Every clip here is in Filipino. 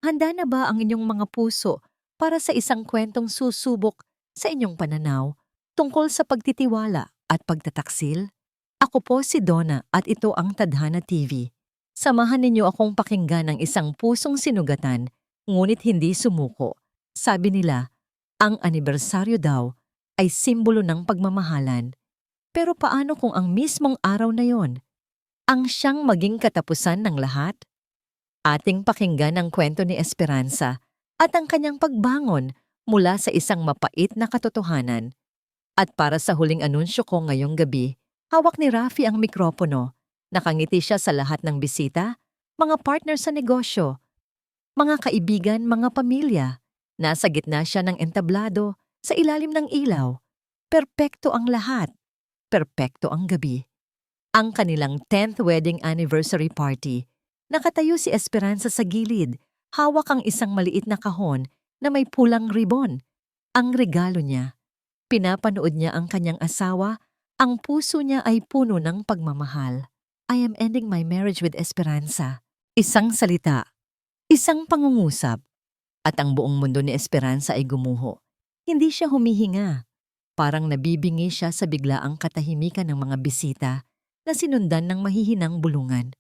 Handa na ba ang inyong mga puso para sa isang kwentong susubok sa inyong pananaw tungkol sa pagtitiwala at pagtataksil? Ako po si Donna at ito ang Tadhana TV. Samahan ninyo akong pakinggan ang isang pusong sinugatan ngunit hindi sumuko. Sabi nila, ang anibersaryo daw ay simbolo ng pagmamahalan. Pero paano kung ang mismong araw na yon ang siyang maging katapusan ng lahat? Ating pakinggan ang kwento ni Esperanza at ang kanyang pagbangon mula sa isang mapait na katotohanan. At para sa huling anunsyo ko ngayong gabi, hawak ni Rafi ang mikropono. Nakangiti siya sa lahat ng bisita, mga partner sa negosyo, mga kaibigan, mga pamilya. Nasa gitna siya ng entablado, sa ilalim ng ilaw. Perpekto ang lahat. Perpekto ang gabi. Ang kanilang 10th wedding anniversary party. Nakatayo si Esperanza sa gilid, hawak ang isang maliit na kahon na may pulang ribon. Ang regalo niya. Pinapanood niya ang kanyang asawa, ang puso niya ay puno ng pagmamahal. I am ending my marriage with Esperanza. Isang salita, isang pangungusap, at ang buong mundo ni Esperanza ay gumuho. Hindi siya humihinga. Parang nabibingi siya sa biglaang katahimikan ng mga bisita na sinundan ng mahihinang bulungan.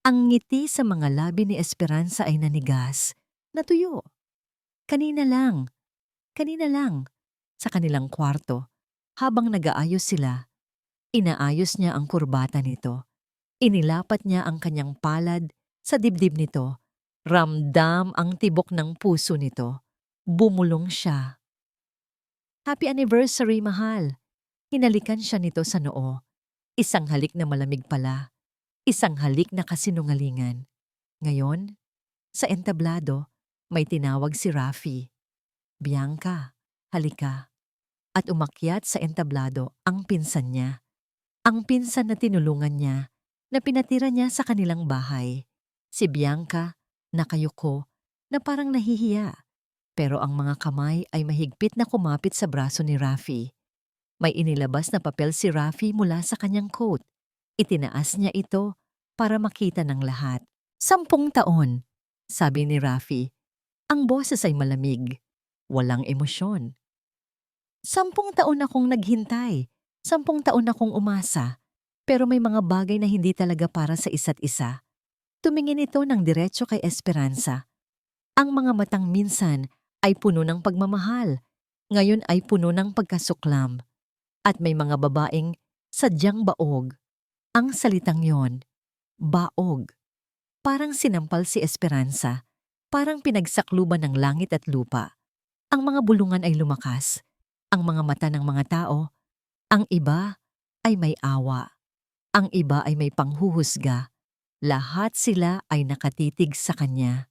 Ang ngiti sa mga labi ni Esperanza ay nanigas, natuyo. Kanina lang, sa kanilang kwarto, habang nag-aayos sila, inaayos niya ang kurbata nito. Inilapat niya ang kanyang palad sa dibdib nito. Ramdam ang tibok ng puso nito. Bumulong siya. Happy anniversary, mahal. Hinalikan siya nito sa noo. Isang halik na malamig pala. Isang halik na kasinungalingan. Ngayon, sa entablado, may tinawag si Rafi. Bianca, halika. At umakyat sa entablado ang pinsan niya. Ang pinsan na tinulungan niya, na pinatira niya sa kanilang bahay. Si Bianca, nakayuko, na parang nahihiya. Pero ang mga kamay ay mahigpit na kumapit sa braso ni Rafi. May inilabas na papel si Rafi mula sa kanyang coat. Itinaas niya ito para makita ng lahat. 10 taon, sabi ni Rafi. Ang boses ay malamig. Walang emosyon. 10 taon akong naghintay. 10 taon akong umasa. Pero may mga bagay na hindi talaga para sa isa't isa. Tumingin ito ng diretso kay Esperanza. Ang mga matang minsan ay puno ng pagmamahal. Ngayon ay puno ng pagkasuklam. At may mga babaeng sadyang baog. Ang salitang yon, baog. Parang sinampal si Esperanza. Parang pinagsakluban ng langit at lupa. Ang mga bulungan ay lumakas. Ang mga mata ng mga tao, ang iba ay may awa. Ang iba ay may panghuhusga. Lahat sila ay nakatitig sa kanya.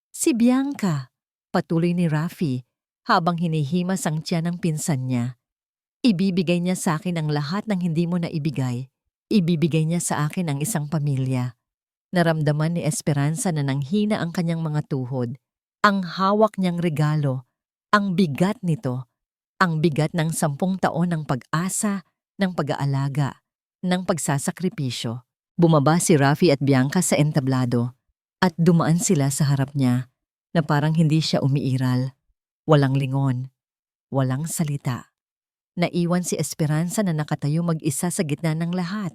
Si Bianca, patuloy ni Rafi, habang hinihimas ang tiyan ng pinsan niya. Ibibigay niya sa akin ang lahat ng hindi mo naibigay. Ibibigay niya sa akin ang isang pamilya. Naramdaman ni Esperanza na nanghina ang kanyang mga tuhod. Ang hawak niyang regalo, ang bigat nito, ang bigat ng 10 taon ng pag-asa, ng pag-aalaga, ng pagsasakripisyo. Bumaba si Rafi at Bianca sa entablado at dumaan sila sa harap niya na parang hindi siya umiiral. Walang lingon, walang salita. Naiwan si Esperanza na nakatayo mag-isa sa gitna ng lahat.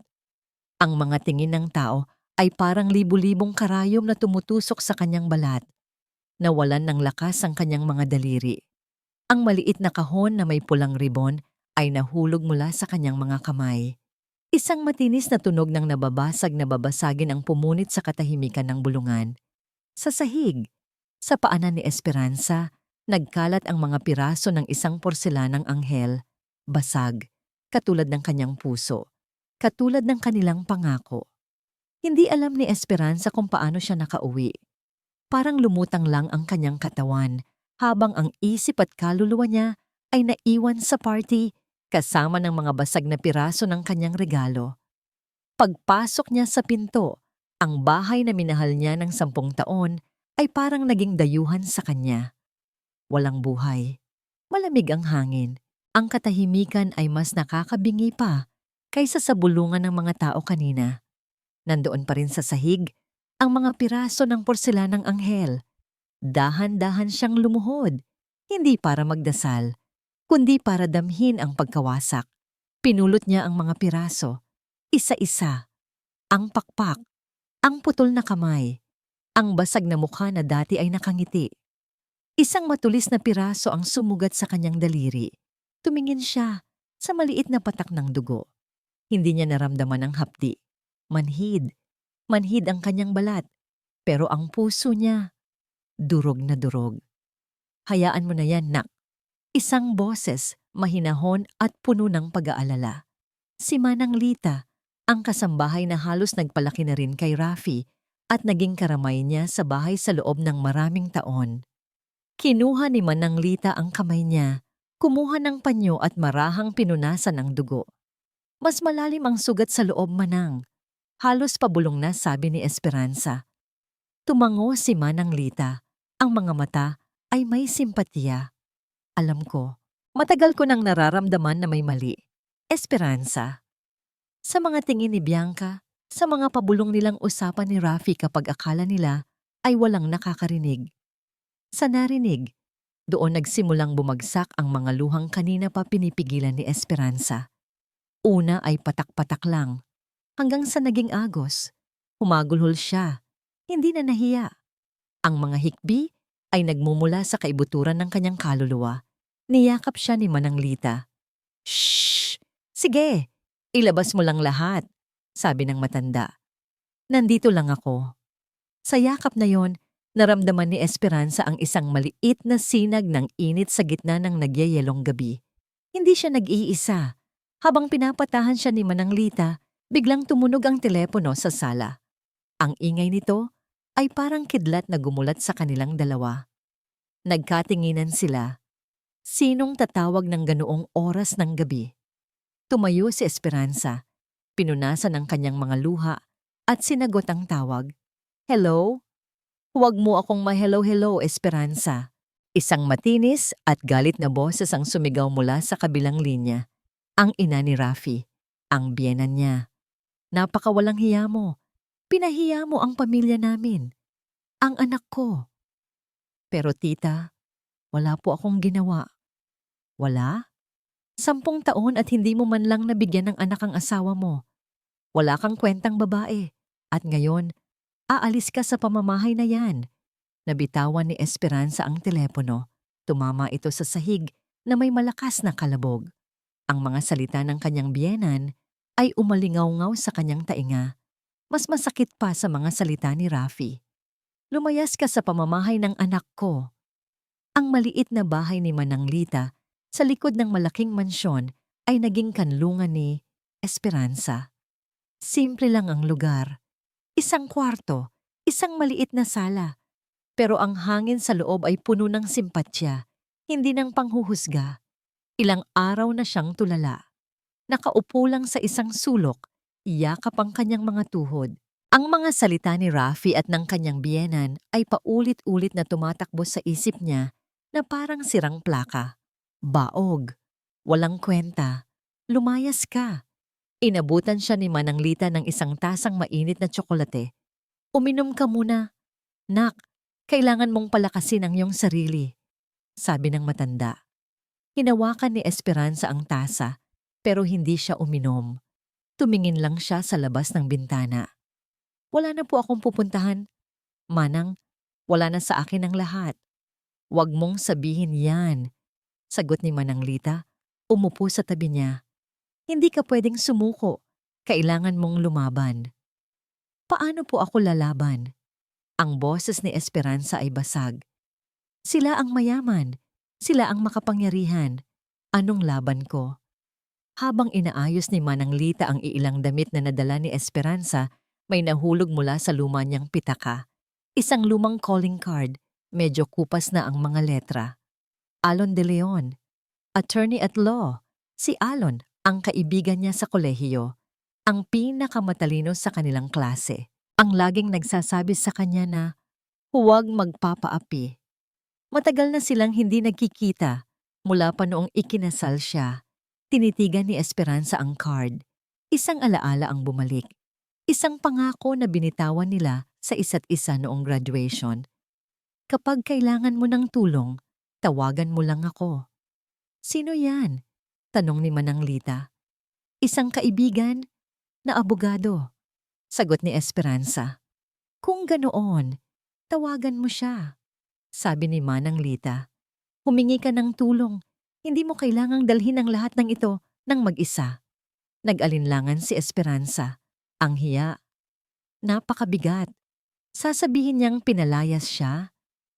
Ang mga tingin ng tao ay parang libu-libong karayom na tumutusok sa kanyang balat. Nawalan ng lakas ang kanyang mga daliri. Ang maliit na kahon na may pulang ribon ay nahulog mula sa kanyang mga kamay. Isang matinis na tunog ng nababasag na babasagin ang pumunit sa katahimikan ng bulungan. Sa sahig, sa paanan ni Esperanza, nagkalat ang mga piraso ng isang porselanang anghel. Basag, katulad ng kanyang puso, katulad ng kanilang pangako. Hindi alam ni Esperanza kung paano siya nakauwi. Parang lumutang lang ang kanyang katawan, habang ang isip at kaluluwa niya ay naiwan sa party kasama ng mga basag na piraso ng kanyang regalo. Pagpasok niya sa pinto, ang bahay na minahal niya ng 10 taon ay parang naging dayuhan sa kanya. Walang buhay. Malamig ang hangin. Ang katahimikan ay mas nakakabingi pa kaysa sa bulungan ng mga tao kanina. Nandoon pa rin sa sahig ang mga piraso ng porselanang anghel. Dahan-dahan siyang lumuhod, hindi para magdasal, kundi para damhin ang pagkawasak. Pinulot niya ang mga piraso, isa-isa, ang pakpak, ang putol na kamay, ang basag na mukha na dati ay nakangiti. Isang matulis na piraso ang sumugat sa kanyang daliri. Tumingin siya sa maliit na patak ng dugo. Hindi niya naramdaman ang hapdi. Manhid. Manhid ang kanyang balat. Pero ang puso niya, durog na durog. Hayaan mo na yan, nak. Isang boses, mahinahon at puno ng pag-aalala. Si Manang Lita, ang kasambahay na halos nagpalaki na rin kay Rafi at naging karamay niya sa bahay sa loob ng maraming taon. Kinuha ni Manang Lita ang kamay niya, kumuha ng panyo at marahang pinunasan ang dugo. Mas malalim ang sugat sa loob, Manang. Halos pabulong na, sabi ni Esperanza. Tumango si Manang Lita. Ang mga mata ay may simpatiya. Alam ko, matagal ko nang nararamdaman na may mali. Esperanza. Sa mga tingin ni Bianca, sa mga pabulong nilang usapan ni Rafi kapag akala nila ay walang nakakarinig. Sa narinig, doon nagsimulang bumagsak ang mga luhang kanina pa pinipigilan ni Esperanza. Una ay patak-patak lang, hanggang sa naging agos. Humagulhol siya, hindi na nahiya. Ang mga hikbi ay nagmumula sa kaibuturan ng kanyang kaluluwa. Niyakap siya ni Manang Lita. Shhh! Sige, ilabas mo lang lahat, sabi ng matanda. Nandito lang ako. Sa yakap na yon, naramdaman ni Esperanza ang isang maliit na sinag ng init sa gitna ng nagyayelong gabi. Hindi siya nag-iisa. Habang pinapatahan siya ni Manang Lita, biglang tumunog ang telepono sa sala. Ang ingay nito ay parang kidlat na gumulat sa kanilang dalawa. Nagkatinginan sila. Sinong tatawag ng ganoong oras ng gabi? Tumayo si Esperanza. Pinunasan ang kanyang mga luha at sinagot ang tawag. Hello? Huwag mo akong ma-hello-hello, Esperanza. Isang matinis at galit na boses ang sumigaw mula sa kabilang linya. Ang ina ni Rafi, ang biyenan niya. Napakawalang hiya mo. Pinahiya mo ang pamilya namin. Ang anak ko. Pero tita, wala po akong ginawa. Wala? 10 taon at hindi mo man lang nabigyan ng anak ang asawa mo. Wala kang kwentang babae. At ngayon, aalis ka sa pamamahay na yan. Nabitawan ni Esperanza ang telepono. Tumama ito sa sahig na may malakas na kalabog. Ang mga salita ng kanyang biyenan ay umalingaw-ngaw sa kanyang tainga. Mas masakit pa sa mga salita ni Rafi. Lumayas ka sa pamamahay ng anak ko. Ang maliit na bahay ni Manang Lita sa likod ng malaking mansyon ay naging kanlungan ni Esperanza. Simple lang ang lugar. Isang kwarto, isang maliit na sala. Pero ang hangin sa loob ay puno ng simpatya, hindi ng panghuhusga. Ilang araw na siyang tulala. Nakaupo lang sa isang sulok, iyakap ang kanyang mga tuhod. Ang mga salita ni Rafi at ng kanyang biyenan ay paulit-ulit na tumatakbo sa isip niya na parang sirang plaka. Baog, walang kwenta, lumayas ka. Inabutan siya ni Manang Lita ng isang tasang mainit na tsokolate. Uminom ka muna. Nak, kailangan mong palakasin ang iyong sarili, sabi ng matanda. Hinawakan ni Esperanza ang tasa, pero hindi siya uminom. Tumingin lang siya sa labas ng bintana. Wala na po akong pupuntahan. Manang, wala na sa akin ang lahat. Huwag mong sabihin yan, sagot ni Manang Lita. Umupo sa tabi niya. Hindi ka pwedeng sumuko. Kailangan mong lumaban. Paano po ako lalaban? Ang boses ni Esperanza ay basag. Sila ang mayaman. Sila ang makapangyarihan. Anong laban ko? Habang inaayos ni Manang Lita ang iilang damit na nadala ni Esperanza, may nahulog mula sa luma niyang pitaka. Isang lumang calling card, medyo kupas na ang mga letra. Alon de Leon, attorney at law. Si Alon, ang kaibigan niya sa kolehiyo. Ang pinakamatalino sa kanilang klase. Ang laging nagsasabi sa kanya na, huwag magpapaapi. Matagal na silang hindi nagkikita. Mula pa noong ikinasal siya. Tinitigan ni Esperanza ang card. Isang alaala ang bumalik. Isang pangako na binitawan nila sa isa't isa noong graduation. Kapag kailangan mo ng tulong, tawagan mo lang ako. Sino yan? Tanong ni Manang Lita. Isang kaibigan na abogado. Sagot ni Esperanza. Kung ganoon, tawagan mo siya. Sabi ni Manang Lita. Humingi ka ng tulong. Hindi mo kailangang dalhin ang lahat ng ito ng mag-isa. Nag-alinlangan si Esperanza. Ang hiya. Napakabigat. Sasabihin niyang pinalayas siya,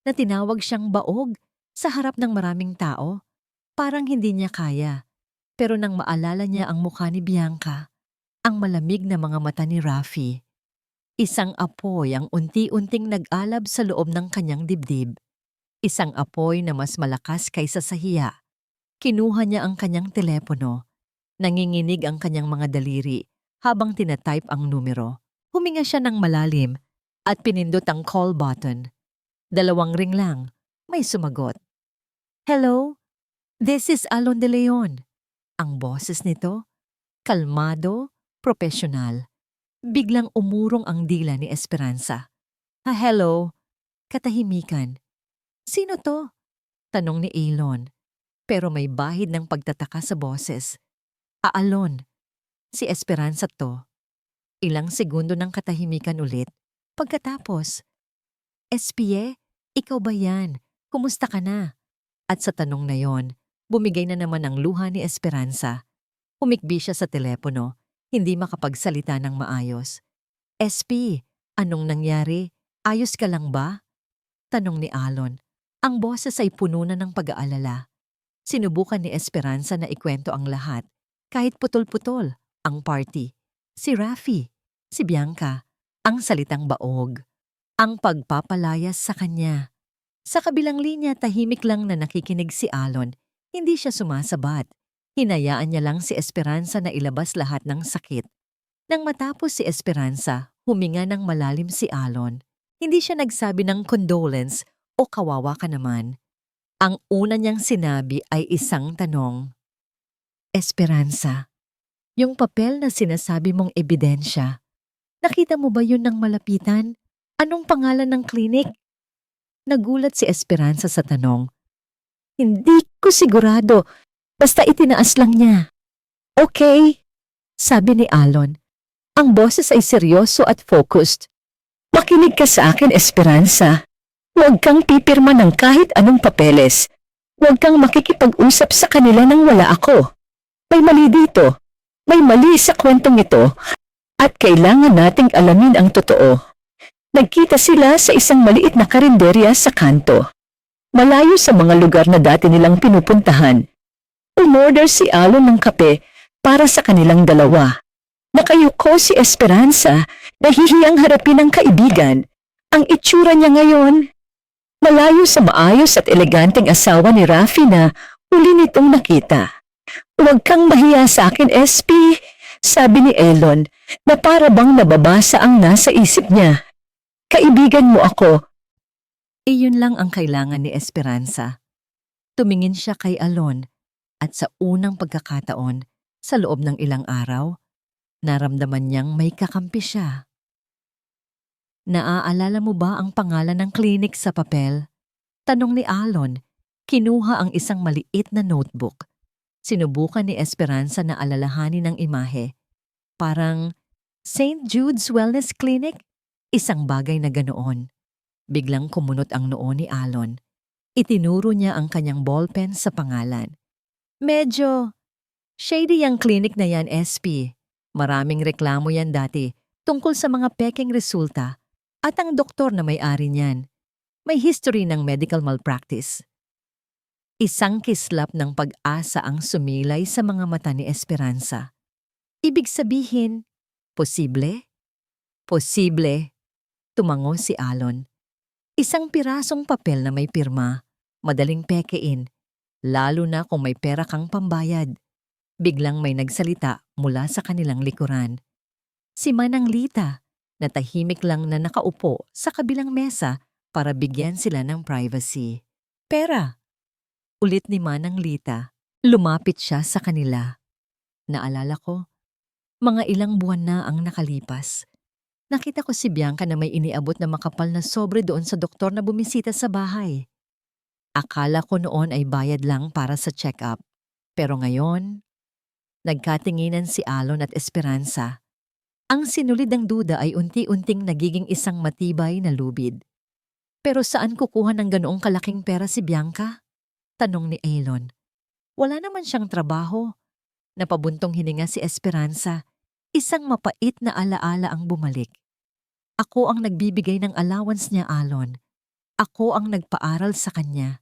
na tinawag siyang baog sa harap ng maraming tao. Parang hindi niya kaya. Pero nang maalala niya ang mukha ni Bianca, ang malamig na mga mata ni Rafi, isang apoy ang unti-unting nag-alab sa loob ng kanyang dibdib. Isang apoy na mas malakas kaysa sa hiya. Kinuha niya ang kanyang telepono. Nanginginig ang kanyang mga daliri habang tinatype ang numero. Huminga siya ng malalim at pinindot ang call button. 2 ring lang, may sumagot. Hello, this is Alon de Leon. Ang boses nito, kalmado, profesional. Biglang umurong ang dila ni Esperanza. Hello, katahimikan. Sino to? Tanong ni Alon, pero may bahid ng pagtataka sa boses. Alon, si Esperanza to. Ilang segundo ng katahimikan ulit. Pagkatapos, Espie, ikaw ba yan? Kumusta ka na? At sa tanong na yon, bumigay na naman ang luha ni Esperanza. Humikbi siya sa telepono, hindi makapagsalita ng maayos. SP, anong nangyari? Ayos ka lang ba? Tanong ni Alon. Ang boses ay puno na ng pag-aalala. Sinubukan ni Esperanza na ikwento ang lahat, kahit putol-putol, ang party. Si Rafi, si Bianca, ang salitang baog, ang pagpapalayas sa kanya. Sa kabilang linya, tahimik lang na nakikinig si Alon. Hindi siya sumasabat. Hinayaan niya lang si Esperanza na ilabas lahat ng sakit. Nang matapos si Esperanza, huminga ng malalim si Alon. Hindi siya nagsabi ng condolence o kawawa ka naman. Ang una niyang sinabi ay isang tanong. Esperanza, yung papel na sinasabi mong ebidensya, nakita mo ba yun ng malapitan? Anong pangalan ng klinik? Nagulat si Esperanza sa tanong. Hindi ko sigurado, basta itinaas lang niya. Okay, sabi ni Alon. Ang boses ay seryoso at focused. Makinig ka sa akin, Esperanza. Huwag kang pipirma ng kahit anong papeles. Huwag kang makikipag-usap sa kanila nang wala ako. May mali dito. May mali sa kwentong ito at kailangan nating alamin ang totoo. Nagkita sila sa isang maliit na karinderya sa kanto. Malayo sa mga lugar na dati nilang pinupuntahan. Umorder si Alon ng kape para sa kanilang dalawa. Nakayuko si Esperanza, nahihiyang harapin ang kaibigan. Ang itsura niya ngayon, malayo sa maayos at eleganteng asawa ni Rafi na uli nitong nakita. Huwag kang mahiya sa akin, SP, sabi ni Elon na para bang nababasa ang nasa isip niya. Kaibigan mo ako. Iyon lang ang kailangan ni Esperanza. Tumingin siya kay Alon at sa unang pagkakataon, sa loob ng ilang araw, naramdaman niyang may kakampi siya. Naaalala mo ba ang pangalan ng klinik sa papel? Tanong ni Alon. Kinuha ang isang maliit na notebook. Sinubukan ni Esperanza na alalahanin ang imahe. Parang St. Jude's Wellness Clinic? Isang bagay na ganoon. Biglang kumunot ang noo ni Alon. Itinuro niya ang kanyang ballpen sa pangalan. Medyo shady ang clinic na yan, SP. Maraming reklamo yan dati tungkol sa mga pekeng resulta at ang doktor na may-ari niyan. May history ng medical malpractice. Isang kislap ng pag-asa ang sumilay sa mga mata ni Esperanza. Ibig sabihin, posible? Posible, tumango si Alon. Isang pirasong papel na may pirma, madaling pekein, lalo na kung may pera kang pambayad. Biglang may nagsalita mula sa kanilang likuran. Si Manang Lita, na tahimik lang na nakaupo sa kabilang mesa para bigyan sila ng privacy. Pera! Ulit ni Manang Lita, lumapit siya sa kanila. Naalala ko, mga ilang buwan na ang nakalipas. Nakita ko si Bianca na may iniabot na makapal na sobre doon sa doktor na bumisita sa bahay. Akala ko noon ay bayad lang para sa check-up. Pero ngayon, nagkatinginan si Alon at Esperanza. Ang sinulid ng duda ay unti-unting nagiging isang matibay na lubid. Pero saan kukuha ng ganoong kalaking pera si Bianca? Tanong ni Alon. Wala naman siyang trabaho. Napabuntong hininga si Esperanza. Isang mapait na alaala ang bumalik. Ako ang nagbibigay ng allowance niya, Alon. Ako ang nagpaaral sa kanya.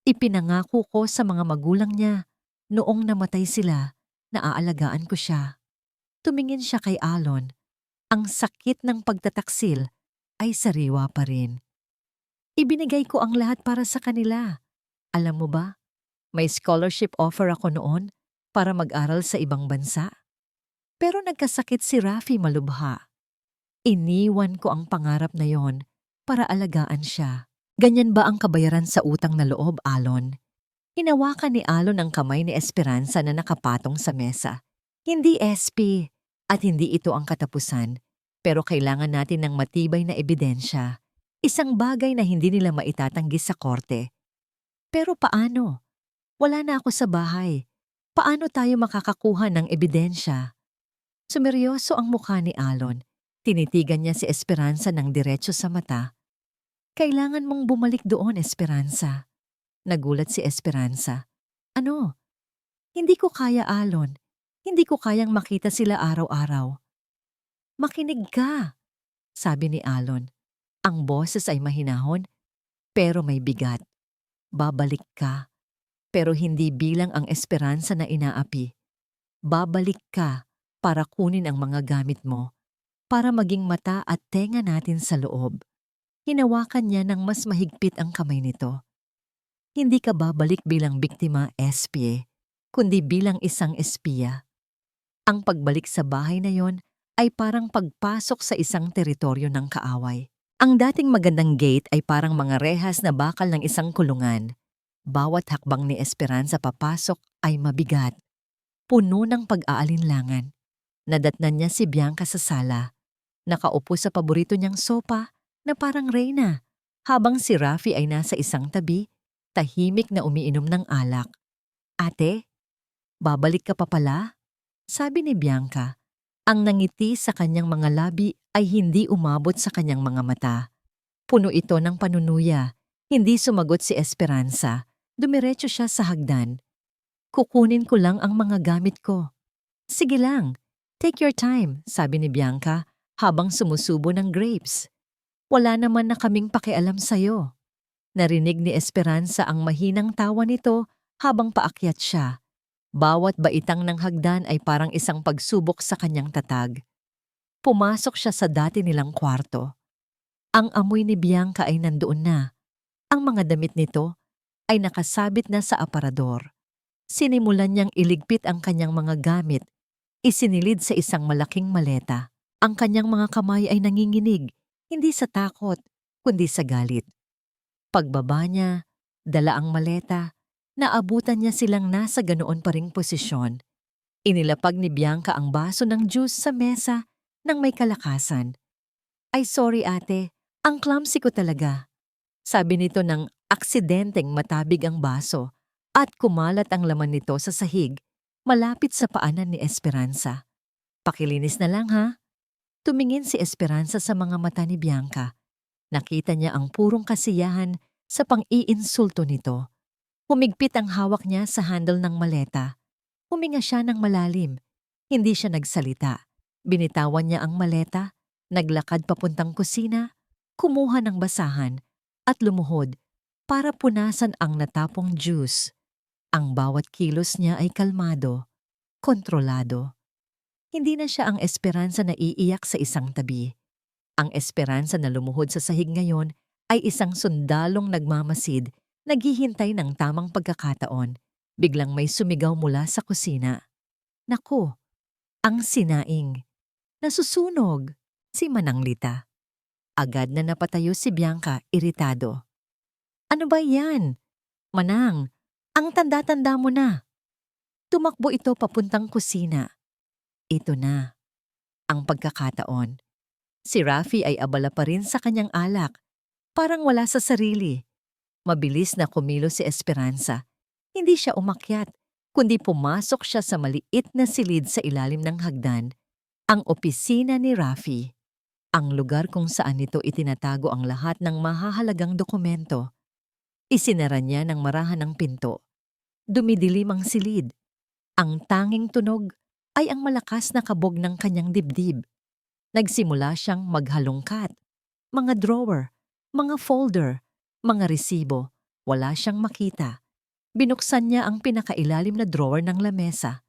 Ipinangako ko sa mga magulang niya noong namatay sila na aalagaan ko siya. Tumingin siya kay Alon. Ang sakit ng pagtataksil ay sariwa pa rin. Ibinigay ko ang lahat para sa kanila. Alam mo ba, may scholarship offer ako noon para mag-aral sa ibang bansa. Pero nagkasakit si Rafi malubha. Iniwan ko ang pangarap na yon para alagaan siya. Ganyan ba ang kabayaran sa utang na loob, Alon? Hinawakan ni Alon ang kamay ni Esperanza na nakapatong sa mesa. Hindi SP at hindi ito ang katapusan, pero kailangan natin ng matibay na ebidensya. Isang bagay na hindi nila maitatanggi sa korte. Pero paano? Wala na ako sa bahay. Paano tayo makakakuha ng ebidensya? Sumeryoso ang mukha ni Alon. Tinitigan niya si Esperanza ng diretso sa mata. Kailangan mong bumalik doon, Esperanza. Nagulat si Esperanza. Ano? Hindi ko kaya, Alon. Hindi ko kayang makita sila araw-araw. Makinig ka, sabi ni Alon. Ang boses ay mahinahon, pero may bigat. Babalik ka, pero hindi bilang ang Esperanza na inaapi. Babalik ka para kunin ang mga gamit mo, para maging mata at tenga natin sa loob. Hinawakan niya ng mas mahigpit ang kamay nito. Hindi ka babalik bilang biktima, espie, kundi bilang isang espiya. Ang pagbalik sa bahay na yon ay parang pagpasok sa isang teritoryo ng kaaway. Ang dating magandang gate ay parang mga rehas na bakal ng isang kulungan. Bawat hakbang ni Esperanza papasok ay mabigat. Puno ng pag-aalinlangan. Nadatnan niya si Bianca sa sala. Nakaupo sa paborito niyang sopa na parang reyna, habang si Rafi ay nasa isang tabi, tahimik na umiinom ng alak. Ate, babalik ka pa pala? Sabi ni Bianca. Ang nangiti sa kanyang mga labi ay hindi umabot sa kanyang mga mata. Puno ito ng panunuya. Hindi sumagot si Esperanza. Dumiretso siya sa hagdan. Kukunin ko lang ang mga gamit ko. Sige lang, take your time, sabi ni Bianca habang sumusubo ng grapes. Wala naman na kaming pakialam sa'yo. Narinig ni Esperanza ang mahinang tawa nito habang paakyat siya. Bawat baitang ng hagdan ay parang isang pagsubok sa kanyang tatag. Pumasok siya sa dati nilang kwarto. Ang amoy ni Bianca ay nandoon na. Ang mga damit nito ay nakasabit na sa aparador. Sinimulan niyang iligpit ang kanyang mga gamit. Isinilid sa isang malaking maleta. Ang kanyang mga kamay ay nanginginig, hindi sa takot, kundi sa galit. Pagbaba niya, dala ang maleta, naabutan niya silang nasa ganoon pa ring posisyon. Inilapag ni Bianca ang baso ng juice sa mesa nang may kalakasan. Ay sorry ate, ang clumsy ko talaga. Sabi nito nang aksidenteng matabig ang baso at kumalat ang laman nito sa sahig malapit sa paanan ni Esperanza. Pakilinis na lang ha? Tumingin si Esperanza sa mga mata ni Bianca. Nakita niya ang purong kasiyahan sa pang-iinsulto nito. Humigpit ang hawak niya sa handle ng maleta. Huminga siya ng malalim. Hindi siya nagsalita. Binitawan niya ang maleta, naglakad papuntang kusina, kumuha ng basahan, at lumuhod para punasan ang natapong juice. Ang bawat kilos niya ay kalmado, kontrolado. Hindi na siya ang Esperanza na iiyak sa isang tabi. Ang Esperanza na lumuhod sa sahig ngayon ay isang sundalong nagmamasid, naghihintay ng tamang pagkakataon. Biglang may sumigaw mula sa kusina. Naku, ang sinaing. Nasusunog, si Mananglita. Agad na napatayo si Bianca, iritado. Ano ba yan? Manang, ang tanda-tanda mo na. Tumakbo ito papuntang kusina. Ito na, ang pagkakataon. Si Rafi ay abala pa rin sa kanyang alak, parang wala sa sarili. Mabilis na kumilos si Esperanza. Hindi siya umakyat, kundi pumasok siya sa maliit na silid sa ilalim ng hagdan, ang opisina ni Rafi. Ang lugar kung saan nito itinatago ang lahat ng mahahalagang dokumento. Isinara niya ng marahan ang pinto. Dumidilim ang silid. Ang tanging tunog ay ang malakas na kabog ng kanyang dibdib. Nagsimula siyang maghalongkat. Mga drawer, mga folder, mga resibo, wala siyang makita. Binuksan niya ang pinakailalim na drawer ng lamesa.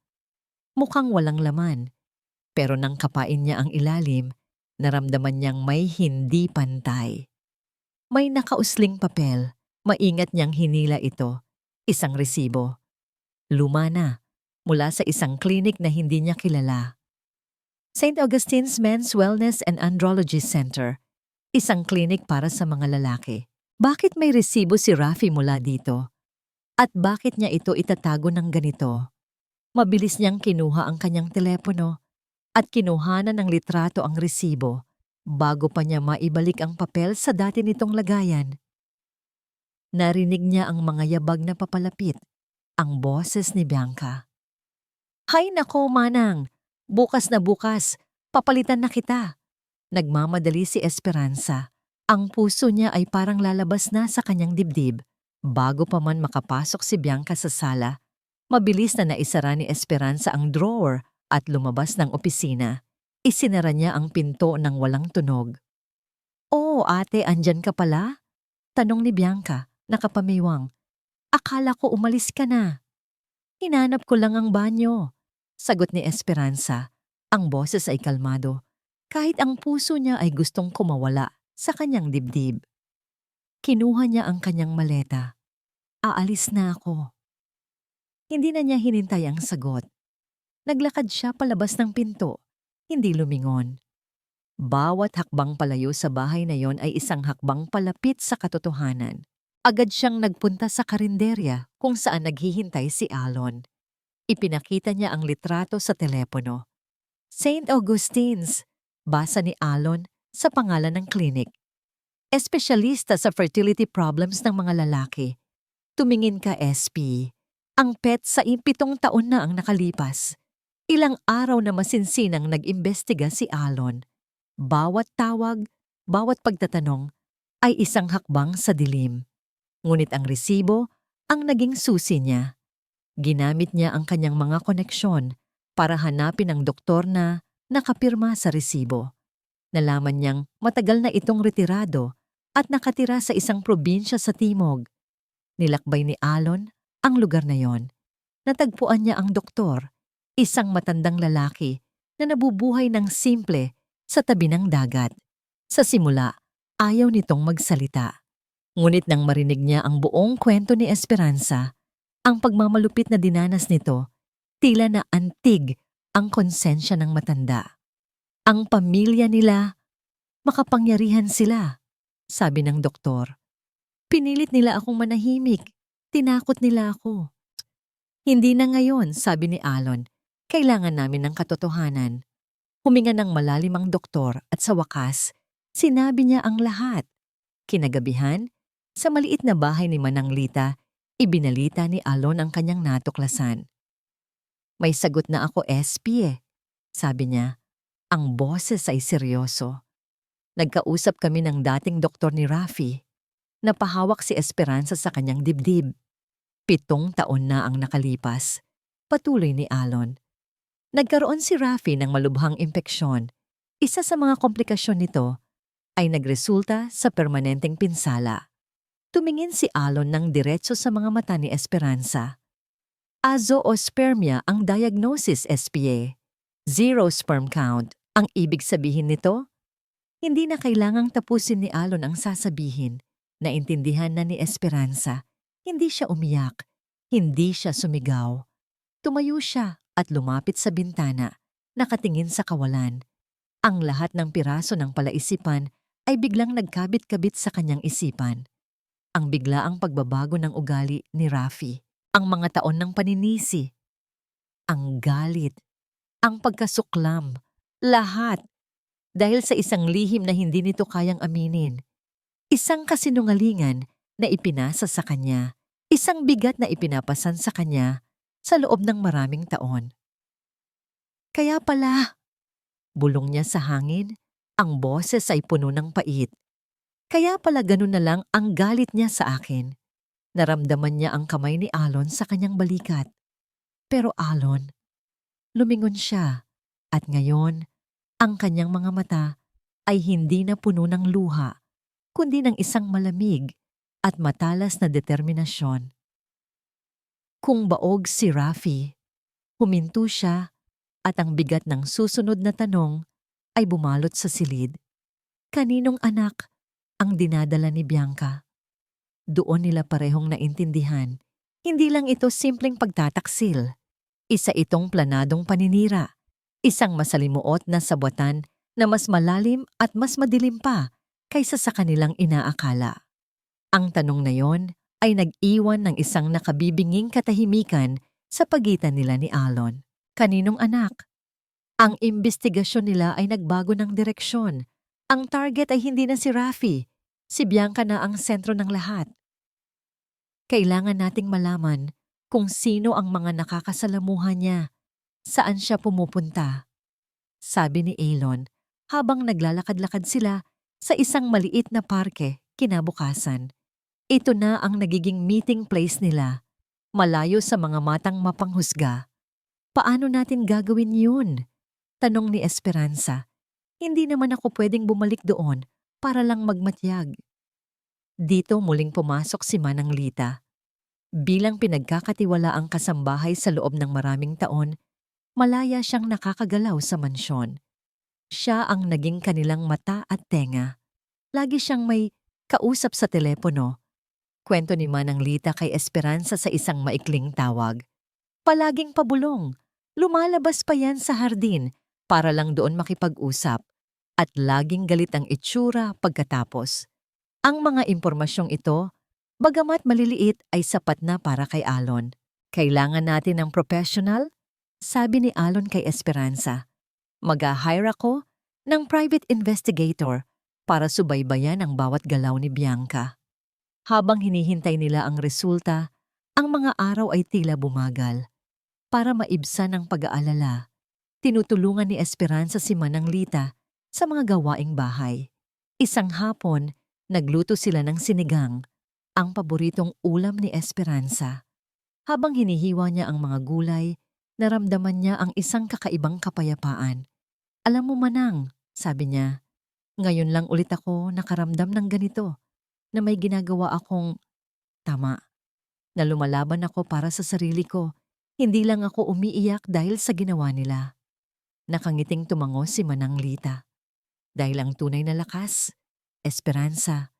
Mukhang walang laman, pero nang kapain niya ang ilalim, naramdaman niyang may hindi pantay. May nakausling papel, maingat niyang hinila ito, isang resibo. Luma na, mula sa isang klinik na hindi niya kilala. St. Augustine's Men's Wellness and Andrology Center, isang klinik para sa mga lalaki. Bakit may resibo si Rafi mula dito? At bakit niya ito itatago ng ganito? Mabilis niyang kinuha ang kanyang telepono at kinuhanan ng litrato ang resibo bago pa niya maibalik ang papel sa dati nitong lagayan. Narinig niya ang mga yabag na papalapit, ang boses ni Bianca. "Hay nako, Manang! Bukas na bukas, papalitan na kita." Nagmamadali si Esperanza. Ang puso niya ay parang lalabas na sa kanyang dibdib. Bago pa man makapasok si Bianca sa sala, mabilis na naisara ni Esperanza ang drawer at lumabas ng opisina. Isinara niya ang pinto ng walang tunog. "Oh, ate, andyan ka pala?" Tanong ni Bianca, nakapamiwang. "Akala ko umalis ka na." "Hinanap ko lang ang banyo," sagot ni Esperanza. Ang boses ay kalmado, kahit ang puso niya ay gustong kumawala sa kanyang dibdib. Kinuha niya ang kanyang maleta. "Aalis na ako." Hindi na niya hinintay ang sagot. Naglakad siya palabas ng pinto, hindi lumingon. Bawat hakbang palayo sa bahay na yon ay isang hakbang palapit sa katotohanan. Agad siyang nagpunta sa karinderya kung saan naghihintay si Alon. Ipinakita niya ang litrato sa telepono. "St. Augustine's," basa ni Alon sa pangalan ng klinik. "Espesyalista sa fertility problems ng mga lalaki. Tumingin ka, SP. Ang pet sa 7 taon na ang nakalipas." Ilang araw na masinsinang nag-imbestiga si Alon. Bawat tawag, bawat pagtatanong ay isang hakbang sa dilim. Ngunit ang resibo ang naging susi niya. Ginamit niya ang kanyang mga koneksyon para hanapin ang doktor na nakapirma sa resibo. Nalaman niyang matagal na itong retirado at nakatira sa isang probinsya sa timog. Nilakbay ni Alon ang lugar na yon. Natagpuan niya ang doktor, isang matandang lalaki na nabubuhay ng simple sa tabi ng dagat. Sa simula, ayaw nitong magsalita. Ngunit nang marinig niya ang buong kwento ni Esperanza, ang pagmamalupit na dinanas nito, tila na antig ang konsensya ng matanda. "Ang pamilya nila, makapangyarihan sila," sabi ng doktor. "Pinilit nila akong manahimik. Tinakot nila ako." "Hindi na ngayon," sabi ni Alon. "Kailangan namin ng katotohanan." Huminga ng malalim ang doktor at sa wakas, sinabi niya ang lahat. Kinagabihan, sa maliit na bahay ni Manang Lita, ibinalita ni Alon ang kanyang natuklasan. "May sagot na ako, SP eh," sabi niya. Ang boses ay seryoso. "Nagkausap kami ng dating doktor ni Rafi. Napahawak si Esperanza sa kanyang dibdib. 7 taon na ang nakalipas." Patuloy ni Alon. "Nagkaroon si Rafi ng malubhang impeksyon. Isa sa mga komplikasyon nito ay nagresulta sa permanenteng pinsala." Tumingin si Alon ng diretso sa mga mata ni Esperanza. "Azoospermia ang diagnosis, SPA. 0 sperm count. Ang ibig sabihin nito?" Hindi na kailangang tapusin ni Alon ang sasabihin. Naintindihan na ni Esperanza. Hindi siya umiyak. Hindi siya sumigaw. Tumayo siya at lumapit sa bintana, nakatingin sa kawalan. Ang lahat ng piraso ng palaisipan ay biglang nagkabit-kabit sa kanyang isipan. Ang biglaang pagbabago ng ugali ni Rafi, ang mga taon ng paninisi, ang galit, ang pagkasuklam, lahat. dahil sa isang lihim na hindi nito kayang aminin. Isang kasinungalingan na ipinasa sa kanya, isang bigat na ipinapasan sa kanya sa loob ng maraming taon. Kaya pala, bulong niya sa hangin, ang boses ay puno ng pait. Kaya pala ganun na lang ang galit niya sa akin. Naramdaman niya ang kamay ni Alon sa kanyang balikat. Pero Alon, lumingon siya at ngayon, ang kanyang mga mata ay hindi na puno ng luha, kundi ng isang malamig at matalas na determinasyon. Kung baog si Rafi, huminto siya at ang bigat ng susunod na tanong ay bumalot sa silid. Kaninong anak ang dinadala ni Bianca? Doon nila parehong naintindihan. Hindi lang ito simpleng pagtataksil. Isa itong planadong paninira. Isang masalimuot na sabwatan na mas malalim at mas madilim pa kaysa sa kanilang inaakala. Ang tanong na yon ay nag-iwan ng isang nakabibinging katahimikan sa pagitan nila ni Alon. Kaninong anak? Ang imbestigasyon nila ay nagbago ng direksyon. Ang target ay hindi na si Rafi. Si Bianca na ang sentro ng lahat. Kailangan nating malaman kung sino ang mga nakakasalamuha niya, saan siya pumupunta. Sabi ni Alon habang naglalakad-lakad sila sa isang maliit na parke kinabukasan. Ito na ang nagiging meeting place nila, malayo sa mga matang mapanghusga. Paano natin gagawin yun? Tanong ni Esperanza. Hindi naman ako pwedeng bumalik doon para lang magmatyag. Dito muling pumasok si Manang Lita. Bilang pinagkakatiwala ang kasambahay sa loob ng maraming taon, malaya siyang nakakagalaw sa mansyon. Siya ang naging kanilang mata at tenga. Lagi siyang may kausap sa telepono. Kwento ni Manang Lita kay Esperanza sa isang maikling tawag. Palaging pabulong. Lumalabas pa yan sa hardin para lang doon makipag-usap. At laging galit ang itsura pagkatapos. Ang mga impormasyong ito, bagamat maliliit ay sapat na para kay Alon. Kailangan natin ng professional? Sabi ni Alon kay Esperanza. Mag-hire ako ng private investigator para subaybayan ang bawat galaw ni Bianca. Habang hinihintay nila ang resulta, ang mga araw ay tila bumagal. Para maibsan ang pag-aalala, tinutulungan ni Esperanza si Manang Lita sa mga gawaing bahay. Isang hapon, nagluto sila ng sinigang, ang paboritong ulam ni Esperanza. Habang hinihiwa niya ang mga gulay, naramdaman niya ang isang kakaibang kapayapaan. Alam mo Manang, sabi niya, ngayon lang ulit ako nakaramdam ng ganito, na may ginagawa akong tama, na lumalaban ako para sa sarili ko, hindi lang ako umiiyak dahil sa ginawa nila. Nakangiting tumango si Manang Lita. Dahil ang tunay na lakas, Esperanza,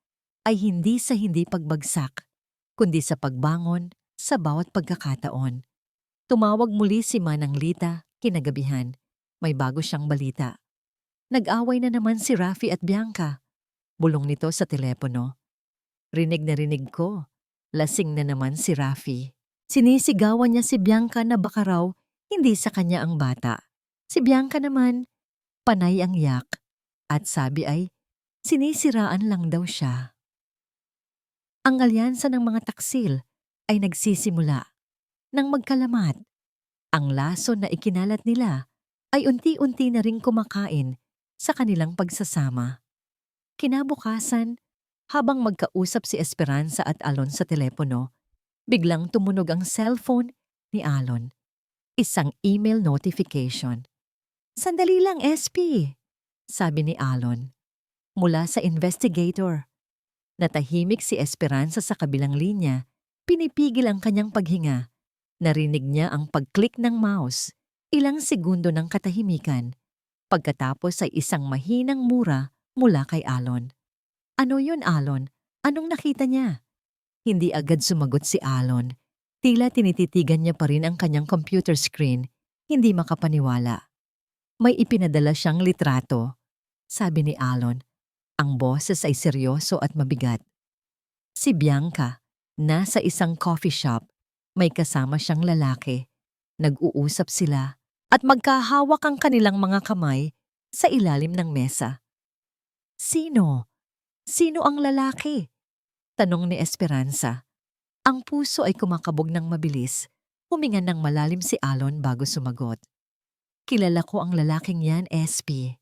ay hindi sa hindi pagbagsak, kundi sa pagbangon sa bawat pagkakataon. Tumawag muli si Manang Lita kinagabihan. May bago siyang balita. Nag-away na naman si Rafi at Bianca. Bulong nito sa telepono. Rinig na rinig ko. Lasing na naman si Rafi. Sinisigawan niya si Bianca na baka raw hindi sa kanya ang bata. Si Bianca naman, panay ang yak. At sabi ay, sinisiraan lang daw siya. Ang alyansa ng mga taksil ay nagsisimula. Nang magkalamat, ang laso na ikinalat nila ay unti-unti na ring kumakain sa kanilang pagsasama. Kinabukasan, habang magkausap si Esperanza at Alon sa telepono, biglang tumunog ang cellphone ni Alon. Isang email notification. Sandali lang, SP, sabi ni Alon. Mula sa investigator. Natahimik si Esperanza sa kabilang linya, pinipigil ang kanyang paghinga. Narinig niya ang pag-click ng mouse, ilang segundo ng katahimikan. Pagkatapos ay isang mahinang mura mula kay Alon. Ano yun, Alon? Anong nakita niya? Hindi agad sumagot si Alon. Tila tinititigan niya pa rin ang kanyang computer screen, hindi makapaniwala. May ipinadala siyang litrato. Sabi ni Alon, ang boses ay seryoso at mabigat. Si Bianca, nasa isang coffee shop, may kasama siyang lalaki. Nag-uusap sila at magkahawak ang kanilang mga kamay sa ilalim ng mesa. Sino? Sino ang lalaki? Tanong ni Esperanza. Ang puso ay kumakabog ng mabilis. Huminga ng malalim si Alon bago sumagot. Kilala ko ang lalaking yan, SP.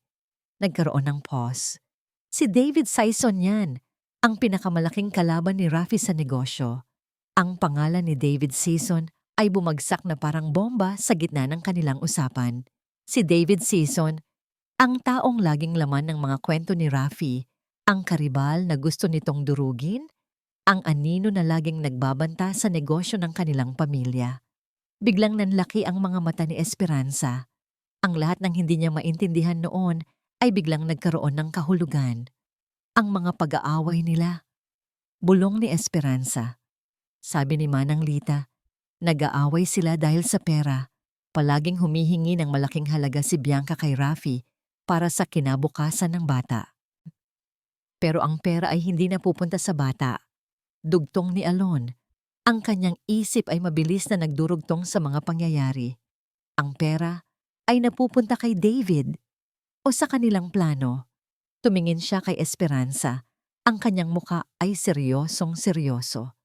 Nagkaroon ng pause. Si David Sison yan, ang pinakamalaking kalaban ni Rafi sa negosyo. Ang pangalan ni David Sison ay bumagsak na parang bomba sa gitna ng kanilang usapan. Si David Sison, ang taong laging laman ng mga kwento ni Rafi, ang karibal na gusto nitong durugin, ang anino na laging nagbabanta sa negosyo ng kanilang pamilya. Biglang nanlaki ang mga mata ni Esperanza. Ang lahat ng hindi niya maintindihan noon ay biglang nagkaroon ng kahulugan. Ang mga pag-aaway nila. Bulong ni Esperanza. Sabi ni Manang Lita, nag-aaway sila dahil sa pera. Palaging humihingi ng malaking halaga si Bianca kay Rafi para sa kinabukasan ng bata. Pero ang pera ay hindi napupunta sa bata. Dugtong ni Alon. Ang kanyang isip ay mabilis na nagdurugtong sa mga pangyayari. Ang pera ay napupunta kay David o sa kanilang plano. Tumingin siya kay Esperanza. Ang kanyang muka ay seryosong seryoso.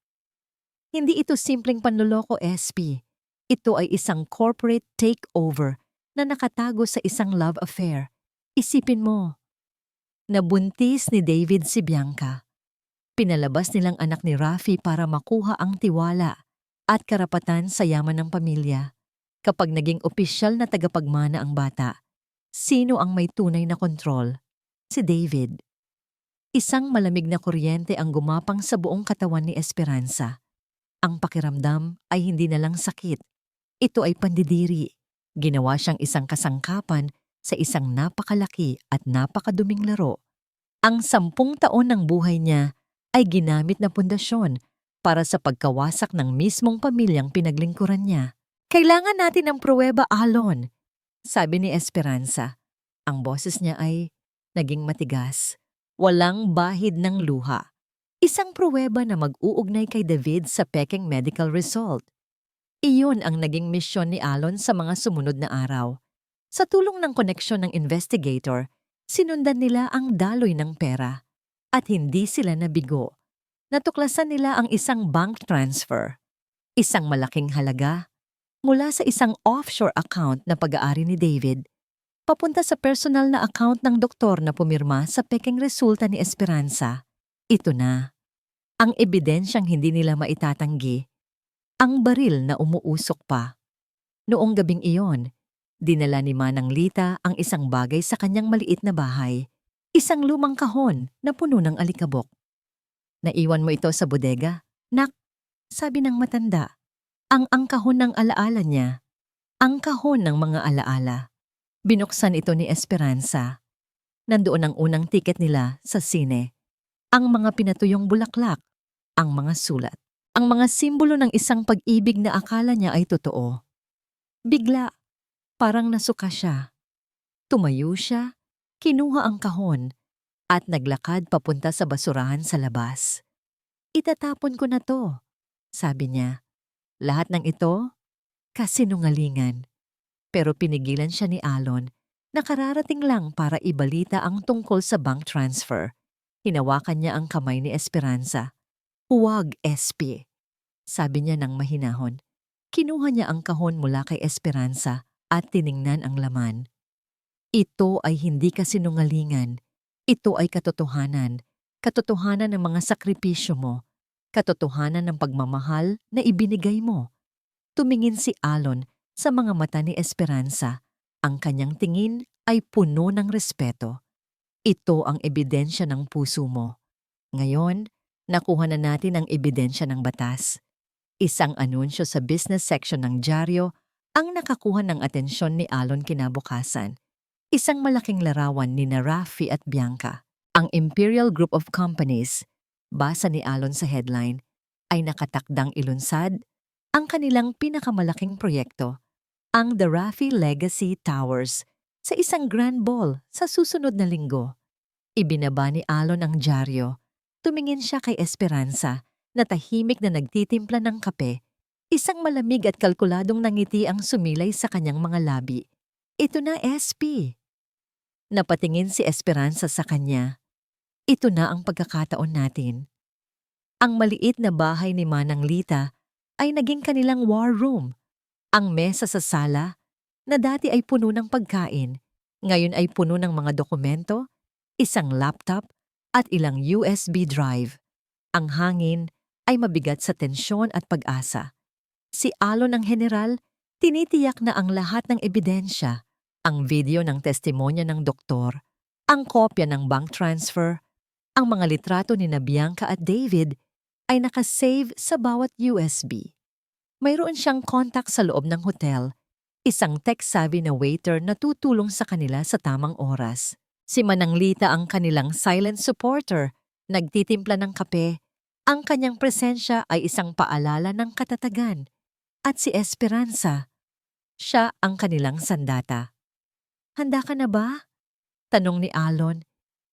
Hindi ito simpleng panloloko, SP. Ito ay isang corporate takeover na nakatago sa isang love affair. Isipin mo. Nabuntis ni David si Bianca. Pinalabas nilang anak ni Rafi para makuha ang tiwala at karapatan sa yaman ng pamilya. Kapag naging opisyal na tagapagmana ang bata, sino ang may tunay na kontrol? Si David. Isang malamig na kuryente ang gumapang sa buong katawan ni Esperanza. Ang pakiramdam ay hindi na lang sakit. Ito ay pandidiri. Ginawa siyang isang kasangkapan sa isang napakalaki at napakaduming laro. Ang 10 taon ng buhay niya ay ginamit na pundasyon para sa pagkawasak ng mismong pamilyang pinaglingkuran niya. Kailangan natin ng pruweba, Alon, sabi ni Esperanza. Ang boses niya ay naging matigas. Walang bahid ng luha. Isang pruweba na mag-uugnay kay David sa pekeng medical result. Iyon ang naging misyon ni Alon sa mga sumunod na araw. Sa tulong ng koneksyon ng investigator, sinundan nila ang daloy ng pera. At hindi sila nabigo. Natuklasan nila ang isang bank transfer. Isang malaking halaga mula sa isang offshore account na pag-aari ni David, papunta sa personal na account ng doktor na pumirma sa pekeng resulta ni Esperanza. Ito na. Ang ebidensyang hindi nila maitatanggi. Ang baril na umuusok pa. Noong gabing iyon, dinala ni Manang Lita ang isang bagay sa kanyang maliit na bahay. Isang lumang kahon na puno ng alikabok. Naiwan mo ito sa bodega? Nak, sabi ng matanda. Ang kahon ng alaala niya. Ang kahon ng mga alaala. Binuksan ito ni Esperanza. Nandoon ang unang tiket nila sa sine. Ang mga pinatuyong bulaklak. Ang mga sulat. Ang mga simbolo ng isang pag-ibig na akala niya ay totoo. Bigla, parang nasuka siya. Tumayo siya. Kinuha ang kahon at naglakad papunta sa basurahan sa labas. Itatapon ko na to, sabi niya. Lahat ng ito, kasinungalingan. Pero pinigilan siya ni Alon na kararating lang para ibalita ang tungkol sa bank transfer. Hinawakan niya ang kamay ni Esperanza. Huwag, SP, sabi niya ng mahinahon. Kinuha niya ang kahon mula kay Esperanza at tiningnan ang laman. Ito ay hindi kasinungalingan. Ito ay katotohanan. Katotohanan ng mga sakripisyo mo. Katotohanan ng pagmamahal na ibinigay mo. Tumingin si Alon sa mga mata ni Esperanza. Ang kanyang tingin ay puno ng respeto. Ito ang ebidensya ng puso mo. Ngayon, nakuha na natin ang ebidensya ng batas. Isang anunsyo sa business section ng dyaryo ang nakakuha ng atensyon ni Alon kinabukasan. Isang malaking larawan ni Rafi at Bianca. Ang Imperial Group of Companies, basa ni Alon sa headline, ay nakatakdang ilunsad ang kanilang pinakamalaking proyekto, ang The Rafi Legacy Towers, sa isang grand ball sa susunod na linggo. Ibinaba ni Alon ang dyaryo. Tumingin siya kay Esperanza na tahimik na nagtitimpla ng kape. Isang malamig at kalkuladong nangiti ang sumilay sa kanyang mga labi. Ito na, SP. Napatingin si Esperanza sa kanya. Ito na ang pagkakataon natin. Ang maliit na bahay ni Manang Lita ay naging kanilang war room. Ang mesa sa sala, na dati ay puno ng pagkain, ngayon ay puno ng mga dokumento, isang laptop at ilang USB drive. Ang hangin ay mabigat sa tensyon at pag-asa. Si Alon ang general, tinitiyak na ang lahat ng ebidensya, ang video ng testimonya ng doktor, ang kopya ng bank transfer, ang mga litrato ni Bianca at David ay nakasave sa bawat USB. Mayroon siyang contact sa loob ng hotel, isang tech-savvy na waiter na tutulong sa kanila sa tamang oras. Si Manang Lita ang kanilang silent supporter, nagtitimpla ng kape. Ang kanyang presensya ay isang paalala ng katatagan. At si Esperanza, siya ang kanilang sandata. Handa ka na ba? Tanong ni Alon.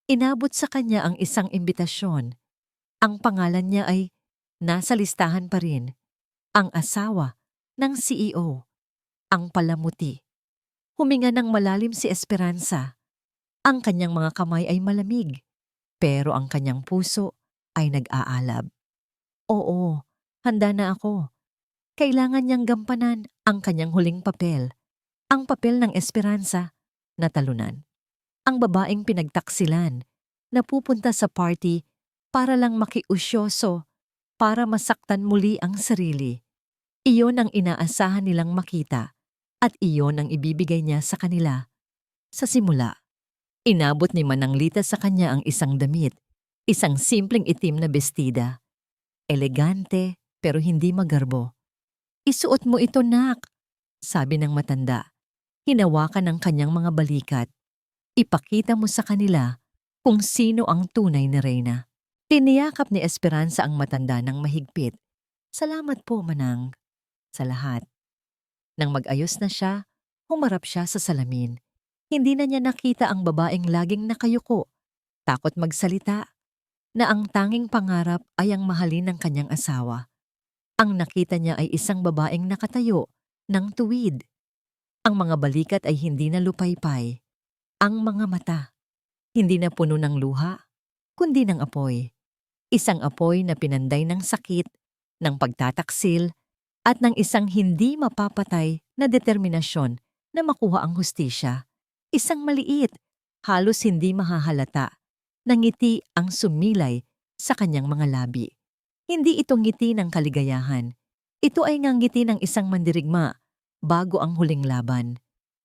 Inabot sa kanya ang isang imbitasyon. Ang pangalan niya ay nasa listahan pa rin. Ang asawa ng CEO. Ang palamuti. Huminga ng malalim si Esperanza. Ang kanyang mga kamay ay malamig, pero ang kanyang puso ay nag-aalab. Oo, handa na ako. Kailangan niyang gampanan ang kanyang huling papel. Ang papel ng Esperanza na talunan. Ang babaeng pinagtaksilan na pupunta sa party para lang makiusyoso, para masaktan muli ang sarili. Iyon ang inaasahan nilang makita at iyon ang ibibigay niya sa kanila. Sa simula, inabot ni Manang Lita sa kanya ang isang damit, isang simpleng itim na bestida. Elegante pero hindi magarbo. Isuot mo ito, nak, sabi ng matanda. Hinawakan ang kanyang mga balikat. Ipakita mo sa kanila kung sino ang tunay na reyna. Tiniyakap ni Esperanza ang matanda ng mahigpit. Salamat po, Manang, sa lahat. Nang mag-ayos na siya, humarap siya sa salamin. Hindi na niya nakita ang babaeng laging nakayuko, takot magsalita, na ang tanging pangarap ay ang mahalin ng kanyang asawa. Ang nakita niya ay isang babaeng nakatayo, ng tuwid. Ang mga balikat ay hindi na lupaypay. Ang mga mata, hindi na puno ng luha, kundi ng apoy. Isang apoy na pinanday ng sakit, ng pagtataksil, at ng isang hindi mapapatay na determinasyon na makuha ang hustisya. Isang maliit, halos hindi mahahalata, na ngiti ang sumilay sa kanyang mga labi. Hindi ito ngiti ng kaligayahan. Ito ay ngiti ng isang mandirigma bago ang huling laban.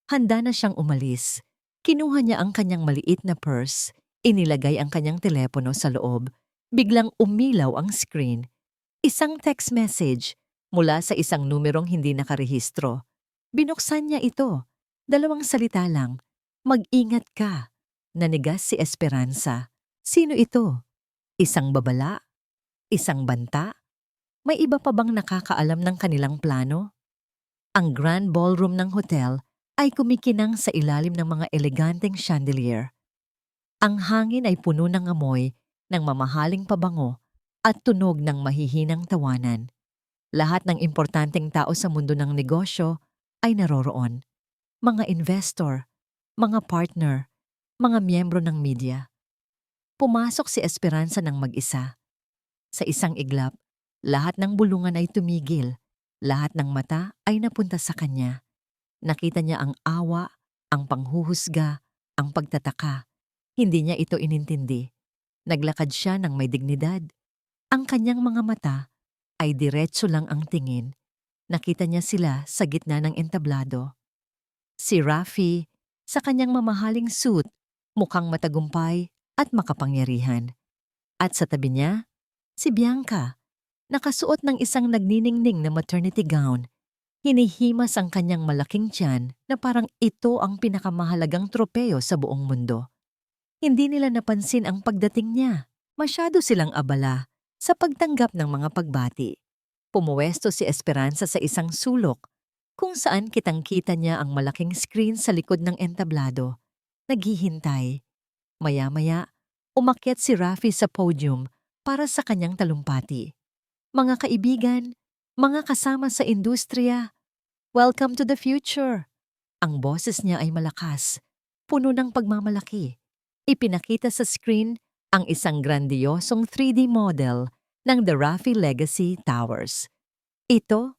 Handa na siyang umalis. Kinuha niya ang kanyang maliit na purse, inilagay ang kanyang telepono sa loob. Biglang umilaw ang screen. Isang text message mula sa isang numerong hindi nakarehistro. Binuksan niya ito. 2 salita lang. Mag-ingat ka. Nanigas si Esperanza. Sino ito? Isang babala? Isang banta? May iba pa bang nakakaalam ng kanilang plano? Ang grand ballroom ng hotel ay kumikinang sa ilalim ng mga eleganteng chandelier. Ang hangin ay puno ng amoy ng mamahaling pabango at tunog ng mahihinang tawanan. Lahat ng importanteng tao sa mundo ng negosyo ay naroroon. Mga investor, mga partner, mga miyembro ng media. Pumasok si Esperanza ng mag-isa. Sa isang iglap, lahat ng bulungan ay tumigil. Lahat ng mata ay napunta sa kanya. Nakita niya ang awa, ang panghuhusga, ang pagtataka. Hindi niya ito inintindi. Naglakad siya ng may dignidad. Ang kanyang mga mata ay diretso lang ang tingin. Nakita niya sila sa gitna ng entablado. Si Rafi, sa kanyang mamahaling suit, mukhang matagumpay at makapangyarihan. At sa tabi niya, si Bianca, nakasuot ng isang nagniningning na maternity gown. Hinihimas ang kanyang malaking tiyan na parang ito ang pinakamahalagang tropeyo sa buong mundo. Hindi nila napansin ang pagdating niya. Masyado silang abala sa pagtanggap ng mga pagbati. Pumuwesto si Esperanza sa isang sulok kung saan kitang-kita niya ang malaking screen sa likod ng entablado. Naghihintay. Maya-maya, umakyat si Rafi sa podium para sa kanyang talumpati. Mga kaibigan, mga kasama sa industriya, welcome to the future. Ang boses niya ay malakas. puno ng pagmamalaki. Ipinakita sa screen ang isang grandiyosong 3D model ng The Rafi Legacy Towers. Ito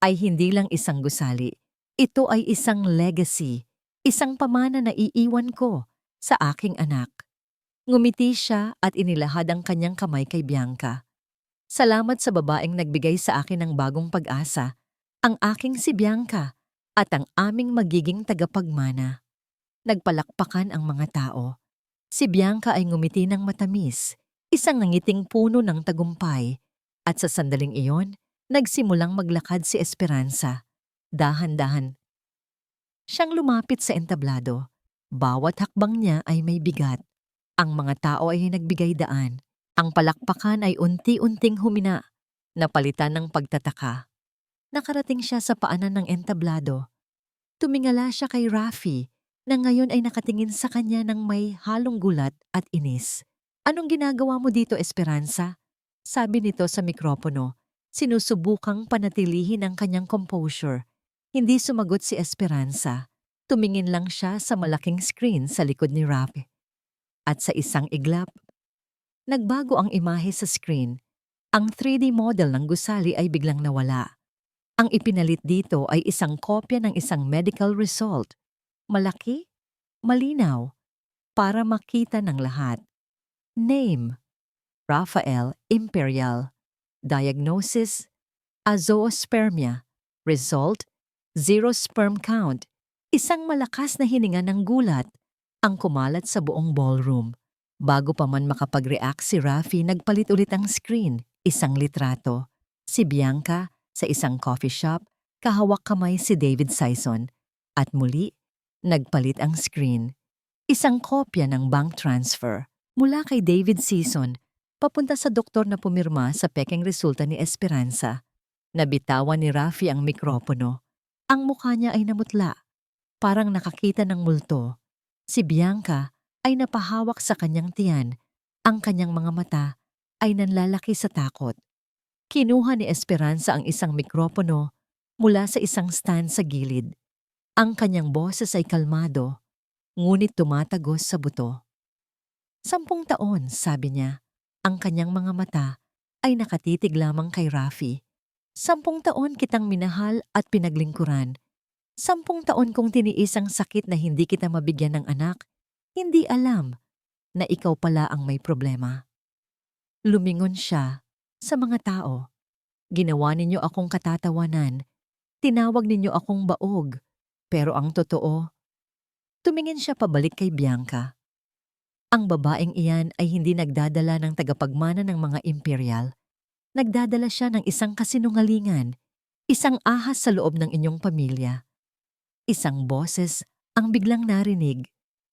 ay hindi lang isang gusali. Ito ay isang legacy, isang pamana na iiwan ko sa aking anak. Ngumiti siya at inilahad ang kanyang kamay kay Bianca. Salamat sa babaeng nagbigay sa akin ng bagong pag-asa, ang aking si Bianca at ang aming magiging tagapagmana. Nagpalakpakan ang mga tao. Si Bianca ay ngumiti ng matamis, isang nangiting puno ng tagumpay, at sa sandaling iyon, nagsimulang maglakad si Esperanza. Dahan-dahan siyang lumapit sa entablado. Bawat hakbang niya ay may bigat. Ang mga tao ay nagbigay daan. Ang palakpakan ay unti-unting humina, napalitan ng pagtataka. Nakarating siya sa paanan ng entablado. Tumingala siya kay Rafi, na ngayon ay nakatingin sa kanya ng may halong gulat at inis. Anong ginagawa mo dito, Esperanza? Sabi nito sa mikropono. Sinusubukang panatilihin ang kanyang composure. Hindi sumagot si Esperanza. Tumingin lang siya sa malaking screen sa likod ni Rafi. At sa isang iglap, nagbago ang imahe sa screen. Ang 3D model ng gusali ay biglang nawala. Ang ipinalit dito ay isang kopya ng isang medical result. Malaki, malinaw, para makita ng lahat. Name, Rafael Imperial. Diagnosis, azoospermia. Result, 0 sperm count. Isang malakas na hininga ng gulat ang kumalat sa buong ballroom. Bago pa man makapag-react si Rafi, nagpalit ulit ang screen. Isang litrato. Si Bianca sa isang coffee shop, kahawak kamay si David Sison. At muli, nagpalit ang screen. Isang kopya ng bank transfer mula kay David Sison papunta sa doktor na pumirma sa pekeng resulta ni Esperanza. Nabitawan ni Rafi ang mikropono. Ang mukha niya ay namutla, parang nakakita ng multo. Si Bianca ay napahawak sa kanyang tiyan. Ang kanyang mga mata ay nanlalaki sa takot. Kinuha ni Esperanza ang isang mikropono mula sa isang stand sa gilid. Ang kanyang boses ay kalmado, ngunit tumatagos sa buto. 10 taon, sabi niya. Ang kanyang mga mata ay nakatitig lamang kay Rafi. 10 taon kitang minahal at pinaglingkuran. 10 taon kong tiniis ang sakit na hindi kita mabigyan ng anak. Hindi alam na ikaw pala ang may problema. Lumingon siya sa mga tao. Ginawa ninyo akong katatawanan. Tinawag ninyo akong baog. Pero ang totoo, tumingin siya pabalik kay Bianca. Ang babaeng iyan ay hindi nagdadala ng tagapagmana ng mga imperial. Nagdadala siya ng isang kasinungalingan, isang ahas sa loob ng inyong pamilya. Isang boses ang biglang narinig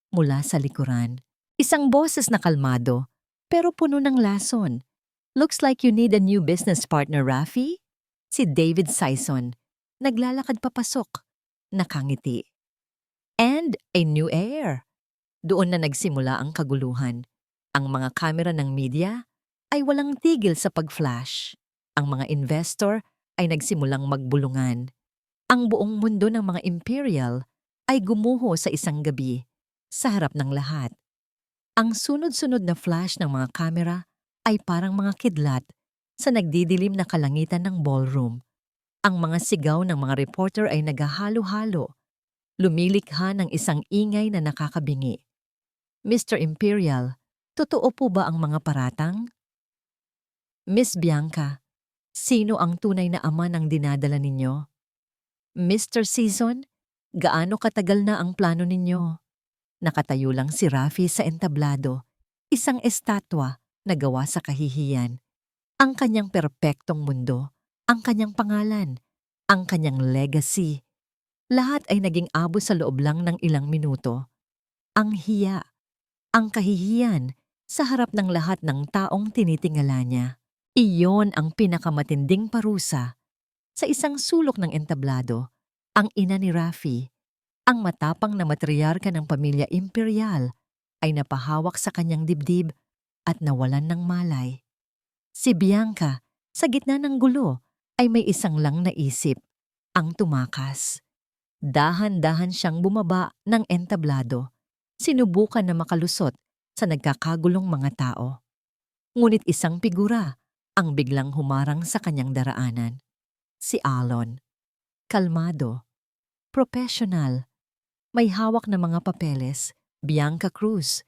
mula sa likuran. Isang boses na kalmado, pero puno ng lason. Looks like you need a new business partner, Rafi? Si David Sison. Naglalakad papasok. Nakangiti. And a new heir. Doon na nagsimula ang kaguluhan. Ang mga kamera ng media ay walang tigil sa pag-flash. Ang mga investor ay nagsimulang magbulungan. Ang buong mundo ng mga imperial ay gumuho sa isang gabi, sa harap ng lahat. Ang sunod-sunod na flash ng mga kamera ay parang mga kidlat sa nagdidilim na kalangitan ng ballroom. Ang mga sigaw ng mga reporter ay naghahalo-halo, lumilikha ng isang ingay na nakakabingi. Mr. Imperial, totoo po ba ang mga paratang? Miss Bianca, sino ang tunay na ama ng dinadala ninyo? Mr. Sison, gaano katagal na ang plano ninyo? Nakatayo lang si Rafi sa entablado, isang estatwa na gawa sa kahihiyan. Ang kanyang perpektong mundo, ang kanyang pangalan, ang kanyang legacy. Lahat ay naging abo sa loob lang ng ilang minuto. Ang hiya, ang kahihiyan sa harap ng lahat ng taong tinitingala niya. Iyon ang pinakamatinding parusa. Sa isang sulok ng entablado, ang ina ni Rafi, ang matapang na matriarka ng pamilya imperial, ay napahawak sa kanyang dibdib at nawalan ng malay. Si Bianca, sa gitna ng gulo, ay may isang lang na isip, ang tumakas. Dahan-dahan siyang bumaba ng entablado. Sinubukan na makalusot sa nagkakagulong mga tao. Ngunit isang figura ang biglang humarang sa kanyang daraanan. Si Alon. Kalmado, professional, may hawak na mga papeles. Bianca Cruz,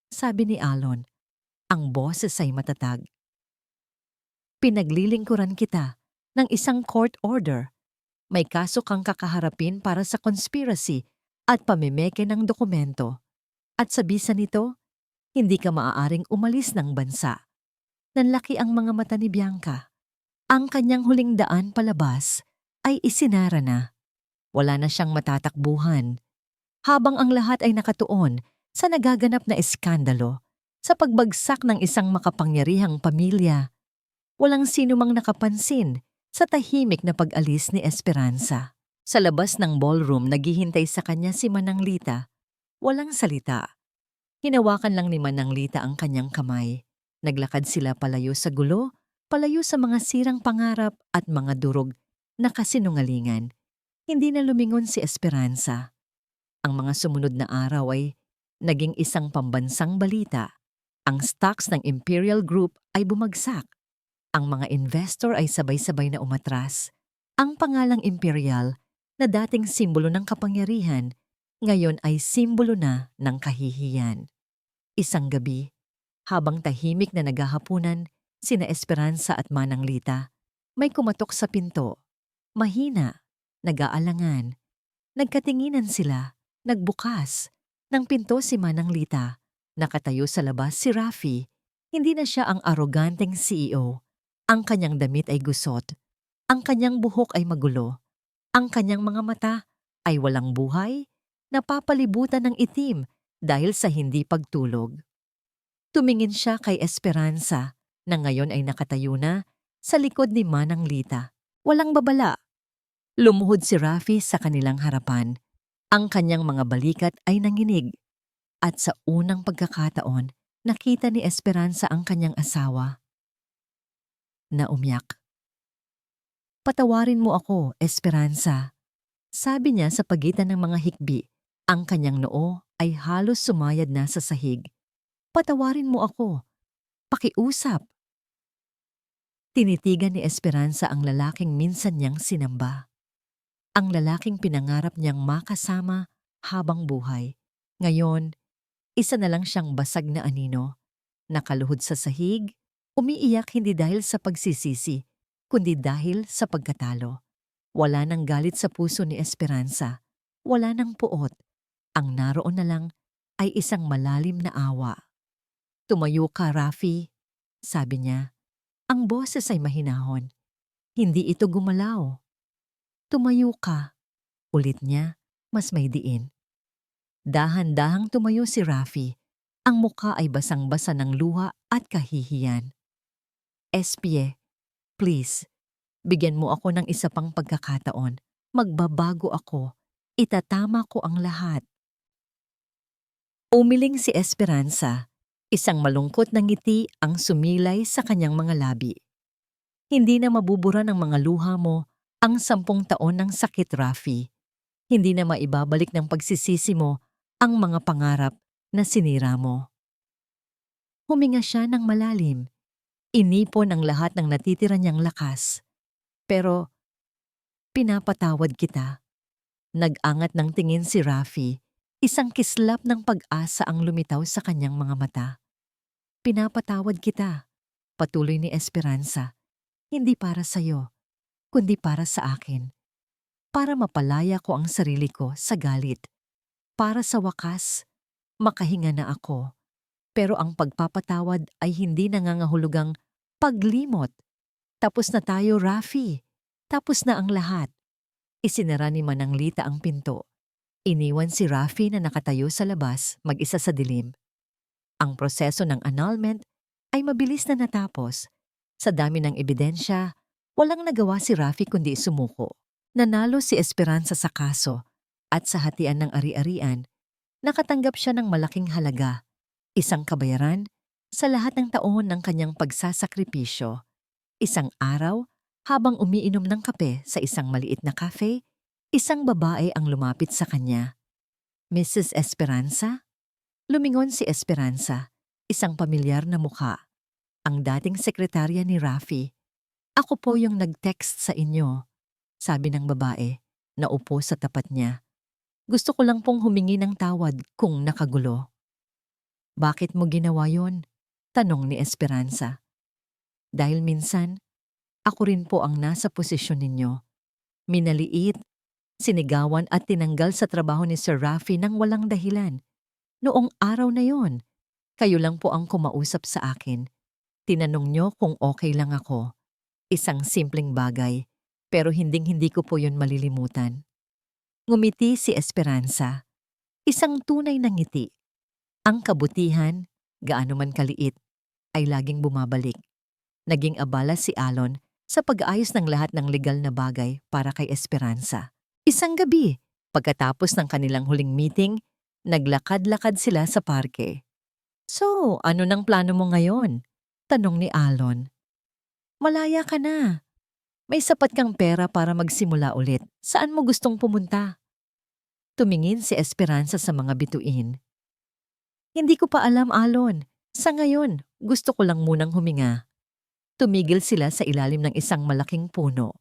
sabi ni Alon. Ang boses ay matatag. Pinaglilingkuran kita ng isang court order. May kaso kang kakaharapin para sa conspiracy at pamimeke ng dokumento. At sa bisa nito, hindi ka maaaring umalis ng bansa. Nanlaki ang mga mata ni Bianca. Ang kanyang huling daan palabas ay isinara na. Wala na siyang matatakbuhan. Habang ang lahat ay nakatuon sa nagaganap na eskandalo, sa pagbagsak ng isang makapangyarihang pamilya, walang sino mang nakapansin sa tahimik na pag-alis ni Esperanza. Sa labas ng ballroom, naghihintay sa kanya si Manang Lita. Walang salita. Hinawakan lang ni Manang Lita ang kanyang kamay. Naglakad sila palayo sa gulo, palayo sa mga sirang pangarap at mga durog na kasinungalingan. Hindi na lumingon si Esperanza. Ang mga sumunod na araw ay naging isang pambansang balita. Ang stocks ng Imperial Group ay bumagsak. Ang mga investor ay sabay-sabay na umatras. Ang pangalang Imperial, na dating simbolo ng kapangyarihan, ngayon ay simbolo na ng kahihiyan. Isang gabi, habang tahimik na naghahapunan, sina Esperanza at Manang Lita, may kumatok sa pinto. Mahina, nag-aalangan. Nagkatinginan sila, nagbukas. Ng pinto si Manang Lita. Nakatayo sa labas si Rafi. Hindi na siya ang aroganteng CEO. Ang kanyang damit ay gusot. Ang kanyang buhok ay magulo. Ang kanyang mga mata ay walang buhay, napapalibutan ng itim dahil sa hindi pagtulog. Tumingin siya kay Esperanza na ngayon ay nakatayo na sa likod ni Manang Lita. Walang babala. Lumuhod si Rafi sa kanilang harapan. Ang kanyang mga balikat ay nanginig. At sa unang pagkakataon, nakita ni Esperanza ang kanyang asawa na umiyak. Patawarin mo ako, Esperanza. Sabi niya sa pagitan ng mga hikbi. Ang kanyang noo ay halos sumayad na sa sahig. Patawarin mo ako. Pakiusap. Tinitigan ni Esperanza ang lalaking minsan niyang sinamba. Ang lalaking pinangarap niyang makasama habang buhay. Ngayon, isa na lang siyang basag na anino. Nakaluhod sa sahig, umiiyak hindi dahil sa pagsisisi, kundi dahil sa pagkatalo. Wala nang galit sa puso ni Esperanza. Wala nang puot. Ang naroon na lang ay isang malalim na awa. Tumayo ka, Rafi, sabi niya. Ang boses ay mahinahon. Hindi ito gumalaw. Tumayo ka, ulit niya, mas may diin. Dahan-dahang tumayo si Rafi. Ang mukha ay basang-basa ng luha at kahihiyan. Espie, please, bigyan mo ako ng isa pang pagkakataon. Magbabago ako. Itatama ko ang lahat. Umiling si Esperanza. Isang malungkot na ngiti ang sumilay sa kanyang mga labi. Hindi na mabubura ng mga luha mo ang 10 taon ng sakit, Rafi. Hindi na maibabalik ng pagsisisi mo ang mga pangarap na sinira mo. Huminga siya ng malalim. Inipon ang lahat ng natitira niyang lakas. Pero, pinapatawad kita. Nag-angat ng tingin si Rafi. Isang kislap ng pag-asa ang lumitaw sa kanyang mga mata. Pinapatawad kita, patuloy ni Esperanza. Hindi para sa'yo, kundi para sa akin. Para mapalaya ko ang sarili ko sa galit. Para sa wakas, makahinga na ako. Pero ang pagpapatawad ay hindi nangangahulugang paglimot. Tapos na tayo, Rafi. Tapos na ang lahat. Isinara ni Manang Lita ang pinto. Iniwan si Rafi na nakatayo sa labas, mag-isa sa dilim. Ang proseso ng annulment ay mabilis na natapos. Sa dami ng ebidensya, walang nagawa si Rafi kundi sumuko. Nanalo si Esperanza sa kaso at sa hatian ng ari-arian, nakatanggap siya ng malaking halaga, isang kabayaran sa lahat ng taon ng kanyang pagsasakripisyo. Isang araw, habang umiinom ng kape sa isang maliit na cafe, isang babae ang lumapit sa kanya. Mrs. Esperanza? Lumingon si Esperanza, isang pamilyar na mukha, ang dating sekretarya ni Rafi. Ako po yung nag-text sa inyo, sabi ng babae, na upo sa tapat niya. Gusto ko lang pong humingi ng tawad kung nakagulo. Bakit mo ginawa yon? Tanong ni Esperanza. Dahil minsan, ako rin po ang nasa posisyon ninyo. Minaliit, sinigawan at tinanggal sa trabaho ni Sir Rafi nang walang dahilan. Noong araw na yon, kayo lang po ang kumausap sa akin. Tinanong nyo kung okay lang ako. Isang simpleng bagay, pero hinding-hindi ko po yun malilimutan. Ngumiti si Esperanza. Isang tunay na ngiti. Ang kabutihan, gaano man kaliit, ay laging bumabalik. Naging abala si Alon sa pag-aayos ng lahat ng legal na bagay para kay Esperanza. Isang gabi, pagkatapos ng kanilang huling meeting, naglakad-lakad sila sa parke. So, ano nang plano mo ngayon? Tanong ni Alon. Malaya ka na. May sapat kang pera para magsimula ulit. Saan mo gustong pumunta? Tumingin si Esperanza sa mga bituin. Hindi ko pa alam, Alon. Sa ngayon, gusto ko lang munang huminga. Tumigil sila sa ilalim ng isang malaking puno.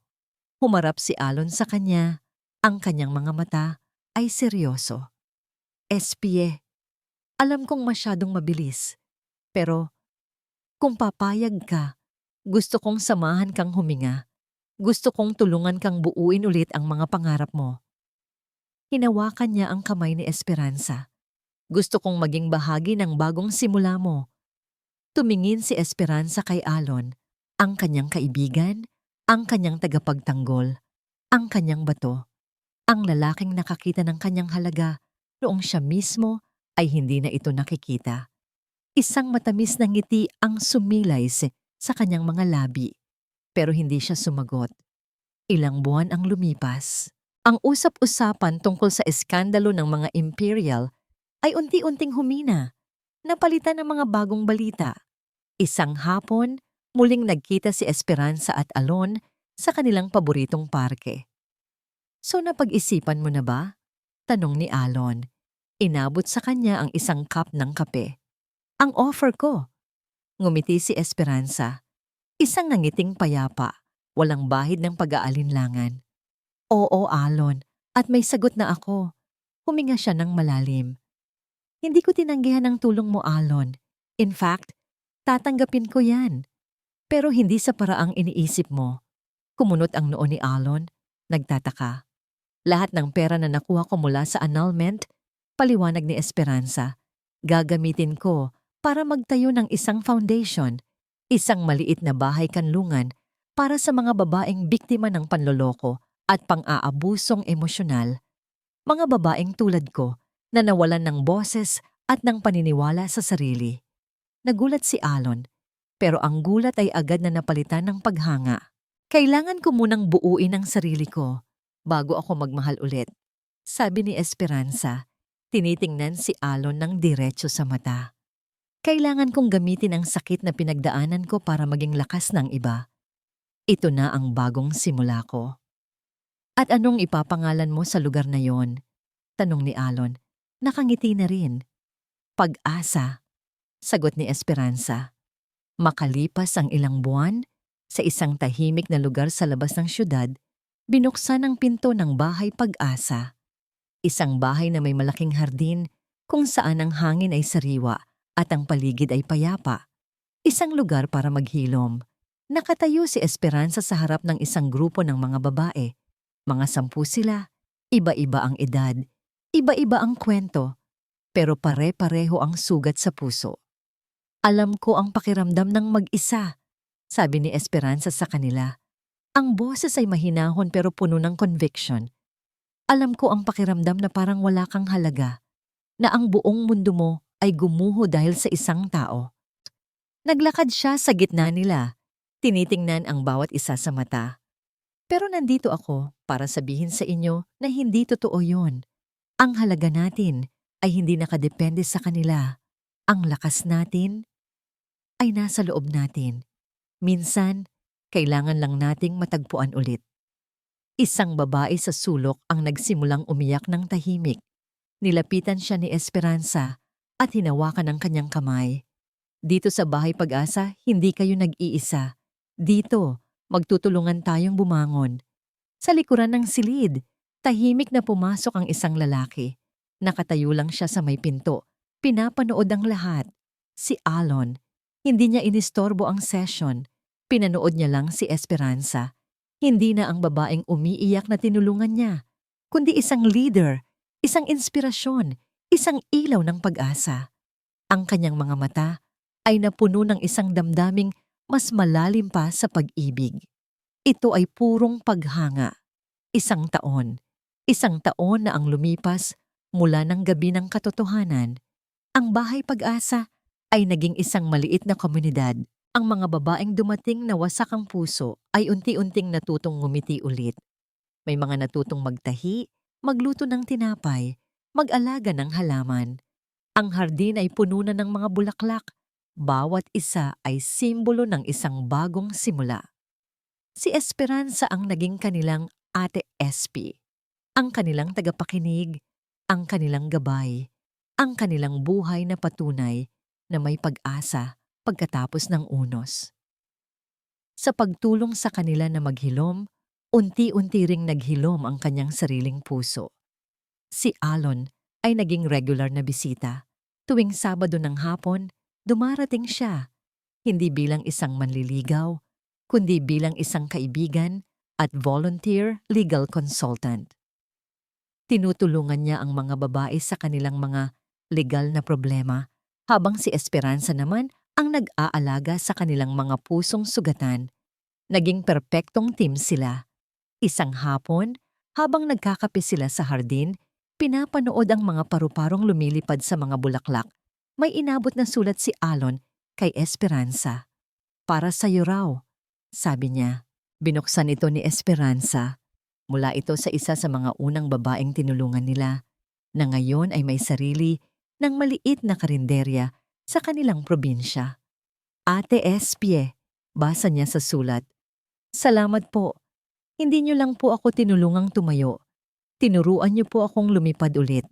Humarap si Alon sa kanya. Ang kanyang mga mata ay seryoso. Espie, alam kong masyadong mabilis. Pero kung papayag ka, gusto kong samahan kang huminga. Gusto kong tulungan kang buuin ulit ang mga pangarap mo. Hinawakan niya ang kamay ni Esperanza. Gusto kong maging bahagi ng bagong simula mo. Tumingin si Esperanza kay Alon, ang kanyang kaibigan, ang kanyang tagapagtanggol, ang kanyang bato, ang lalaking nakakita ng kanyang halaga noong siya mismo ay hindi na ito nakikita. Isang matamis na ngiti ang sumilay sa kanyang mga labi, pero hindi siya sumagot. Ilang buwan ang lumipas. Ang usap-usapan tungkol sa eskandalo ng mga Imperial ay unti-unting humina, napalitan ng mga bagong balita. Isang hapon, muling nagkita si Esperanza at Alon sa kanilang paboritong parke. So napag-isipan mo na ba? Tanong ni Alon. Inabot sa kanya ang isang cup ng kape. Ang offer ko. Ngumiti si Esperanza. Isang nangiting payapa, walang bahid ng pag-aalinlangan. Oo, Alon, at may sagot na ako. Huminga siya ng malalim. Hindi ko tinanggihan ang tulong mo, Alon. In fact, tatanggapin ko yan. Pero hindi sa paraang iniisip mo. Kumunot ang noo ni Alon, nagtataka. Lahat ng pera na nakuha ko mula sa annulment, paliwanag ni Esperanza, gagamitin ko para magtayo ng isang foundation, isang maliit na bahay kanlungan para sa mga babaeng biktima ng panloloko at pang-aabusong emosyonal. Mga babaeng tulad ko na nawalan ng boses at ng paniniwala sa sarili. Nagulat si Alon, pero ang gulat ay agad na napalitan ng paghanga. Kailangan ko munang buuin ang sarili ko bago ako magmahal ulit, sabi ni Esperanza. Tinitingnan si Alon ng diretso sa mata. Kailangan kong gamitin ang sakit na pinagdaanan ko para maging lakas ng iba. Ito na ang bagong simula ko. At anong ipapangalan mo sa lugar na yon? Tanong ni Alon. Nakangiti na rin. Pag-asa, sagot ni Esperanza. Makalipas ang ilang buwan, sa isang tahimik na lugar sa labas ng syudad, binuksan ang pinto ng bahay Pag-asa. Isang bahay na may malaking hardin kung saan ang hangin ay sariwa at ang paligid ay payapa. Isang lugar para maghilom. Nakatayo si Esperanza sa harap ng isang grupo ng mga babae. Mga 10 sila, iba-iba ang edad, iba-iba ang kwento, pero pare-pareho ang sugat sa puso. Alam ko ang pakiramdam ng mag-isa, sabi ni Esperanza sa kanila. Ang boses ay mahinahon pero puno ng conviction. Alam ko ang pakiramdam na parang wala kang halaga, na ang buong mundo mo ay gumuho dahil sa isang tao. Naglakad siya sa gitna nila, tinitingnan ang bawat isa sa mata. Pero nandito ako para sabihin sa inyo na hindi totoo yun. Ang halaga natin ay hindi nakadepende sa kanila. Ang lakas natin ay nasa loob natin. Minsan, kailangan lang nating matagpuan ulit. Isang babae sa sulok ang nagsimulang umiyak ng tahimik. Nilapitan siya ni Esperanza at hinawakan ang kanyang kamay. Dito sa Bahay Pag-asa, hindi kayo nag-iisa. Dito, magtutulungan tayong bumangon. Sa likuran ng silid, tahimik na pumasok ang isang lalaki. Nakatayo lang siya sa may pinto. Pinapanood ang lahat. Si Alon. Hindi niya inistorbo ang session. Pinanood niya lang si Esperanza. Hindi na ang babaeng umiiyak na tinulungan niya, kundi isang leader, isang inspirasyon, isang ilaw ng pag-asa. Ang kanyang mga mata ay napuno ng isang damdaming mas malalim pa sa pag-ibig. Ito ay purong paghanga. Isang taon na ang lumipas mula ng gabi ng katotohanan. Ang Bahay Pag-asa ay naging isang maliit na komunidad. Ang mga babaeng dumating na wasak ang puso ay unti-unting natutong ngumiti ulit. May mga natutong magtahi, magluto ng tinapay, mag-alaga ng halaman. Ang hardin ay puno na ng mga bulaklak. Bawat isa ay simbolo ng isang bagong simula. Si Esperanza ang naging kanilang Ate SP. Ang kanilang tagapakinig, ang kanilang gabay, ang kanilang buhay na patunay na may pag-asa pagkatapos ng unos. Sa pagtulong sa kanila na maghilom, unti-unti ring naghilom ang kanyang sariling puso. Si Alon ay naging regular na bisita. Tuwing Sabado ng hapon, dumarating siya, hindi bilang isang manliligaw, kundi bilang isang kaibigan at volunteer legal consultant. Tinutulungan niya ang mga babae sa kanilang mga legal na problema, habang si Esperanza naman ang nag-aalaga sa kanilang mga pusong sugatan. Naging perpektong team sila. Isang hapon, habang nagkakape sila sa hardin, pinapanood ang mga paru-parong lumilipad sa mga bulaklak. May inabot na sulat si Alon kay Esperanza. Para sa'yo raw, sabi niya. Binuksan ito ni Esperanza. Mula ito sa isa sa mga unang babaeng tinulungan nila, na ngayon ay may sarili ng maliit na karinderya sa kanilang probinsya. Ate Espie, basa niya sa sulat. Salamat po. Hindi niyo lang po ako tinulungang tumayo. Tinuruan niyo po akong lumipad ulit.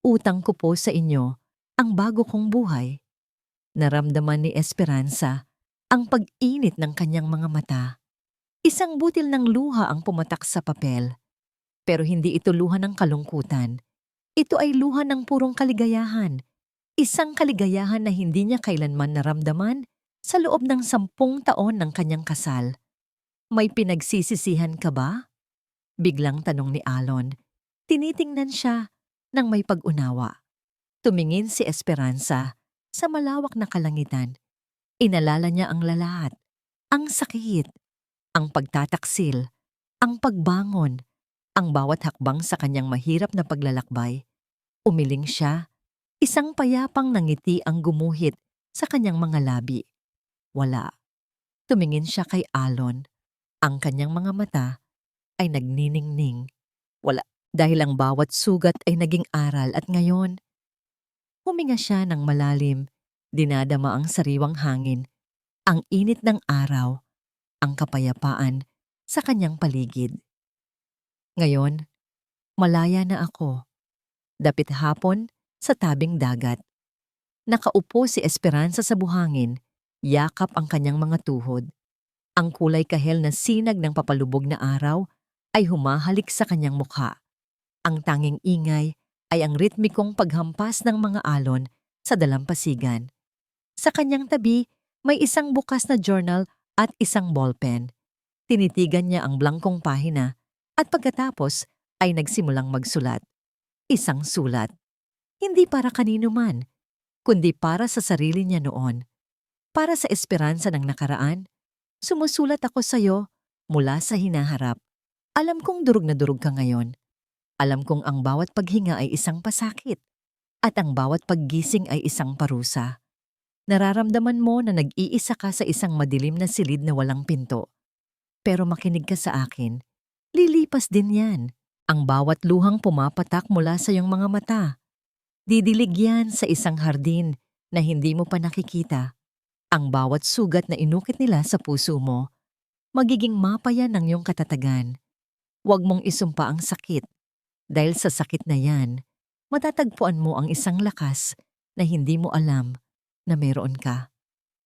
Utang ko po sa inyo ang bago kong buhay. Naramdaman ni Esperanza ang pag-init ng kanyang mga mata. Isang butil ng luha ang pumatak sa papel. Pero hindi ito luha ng kalungkutan. Ito ay luha ng purong kaligayahan. Isang kaligayahan na hindi niya kailanman naramdaman sa loob ng 10 taon ng kanyang kasal. May pinagsisisihan ka ba? Biglang tanong ni Alon. Tinitingnan siya ng may pag-unawa. Tumingin si Esperanza sa malawak na kalangitan. Inalala niya ang lalat, ang sakit, ang pagtataksil, ang pagbangon, ang bawat hakbang sa kanyang mahirap na paglalakbay. Umiling siya. Isang payapang nangiti ang gumuhit sa kanyang mga labi. Wala. Tumingin siya kay Alon. Ang kanyang mga mata ay nagniningning. Wala. Dahil ang bawat sugat ay naging aral at ngayon, huminga siya ng malalim, dinadama ang sariwang hangin, ang init ng araw, ang kapayapaan sa kanyang paligid. Ngayon, malaya na ako. Dapit hapon sa tabing dagat. Nakaupo si Esperanza sa buhangin, yakap ang kanyang mga tuhod. Ang kulay kahel na sinag ng papalubog na araw ay humahalik sa kanyang mukha. Ang tanging ingay ay ang ritmikong paghampas ng mga alon sa dalampasigan. Sa kanyang tabi, may isang bukas na journal at isang ballpen. Tinitigan niya ang blankong pahina at pagkatapos ay nagsimulang magsulat. Isang sulat. Hindi para kanino man, kundi para sa sarili niya noon. Para sa Esperanza ng nakaraan, sumusulat ako sa iyo mula sa hinaharap. Alam kong durog na durog ka ngayon. Alam kong ang bawat paghinga ay isang pasakit at ang bawat paggising ay isang parusa. Nararamdaman mo na nag-iisa ka sa isang madilim na silid na walang pinto. Pero makinig ka sa akin. Lilipas din yan. Ang bawat luhang pumapatak mula sa iyong mga mata. Didilig yan sa isang hardin na hindi mo pa nakikita. Ang bawat sugat na inukit nila sa puso mo, magiging mapa yan ng iyong katatagan. Huwag mong isumpa ang sakit. Dahil sa sakit na yan, matatagpuan mo ang isang lakas na hindi mo alam na meron ka.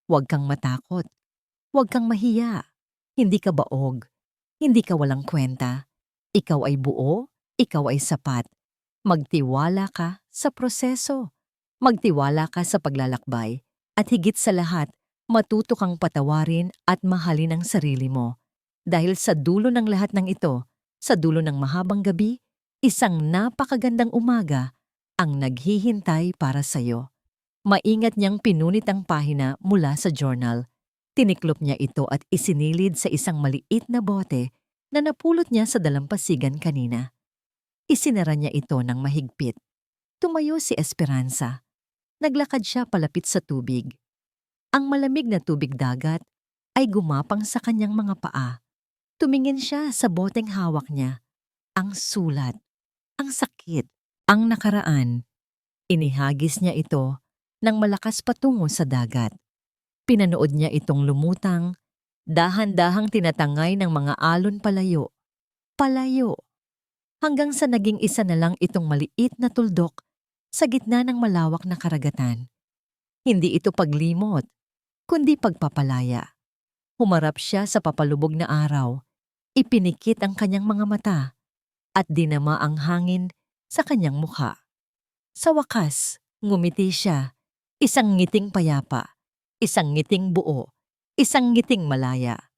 Huwag kang matakot. Huwag kang mahiya. Hindi ka baog. Hindi ka walang kwenta. Ikaw ay buo. Ikaw ay sapat. Magtiwala ka sa proseso. Magtiwala ka sa paglalakbay. At higit sa lahat, matuto kang patawarin at mahalin ang sarili mo. Dahil sa dulo ng lahat ng ito, sa dulo ng mahabang gabi, isang napakagandang umaga ang naghihintay para sa'yo. Maingat niyang pinunit ang pahina mula sa journal. Tiniklop niya ito at isinilid sa isang maliit na bote na napulot niya sa dalampasigan kanina. Isinara niya ito ng mahigpit. Tumayo si Esperanza. Naglakad siya palapit sa tubig. Ang malamig na tubig dagat ay gumapang sa kanyang mga paa. Tumingin siya sa boteng hawak niya. Ang sulat, ang sakit, ang nakaraan. Inihagis niya ito nang malakas patungo sa dagat. Pinanood niya itong lumutang, dahan-dahang tinatangay ng mga alon palayo. Palayo. Hanggang sa naging isa na lang itong maliit na tuldok sa gitna ng malawak na karagatan. Hindi ito paglimot, kundi pagpapalaya. Humarap siya sa papalubog na araw, ipinikit ang kanyang mga mata, at dinama ang hangin sa kanyang mukha. Sa wakas, ngumiti siya, isang ngiting payapa, isang ngiting buo, isang ngiting malaya.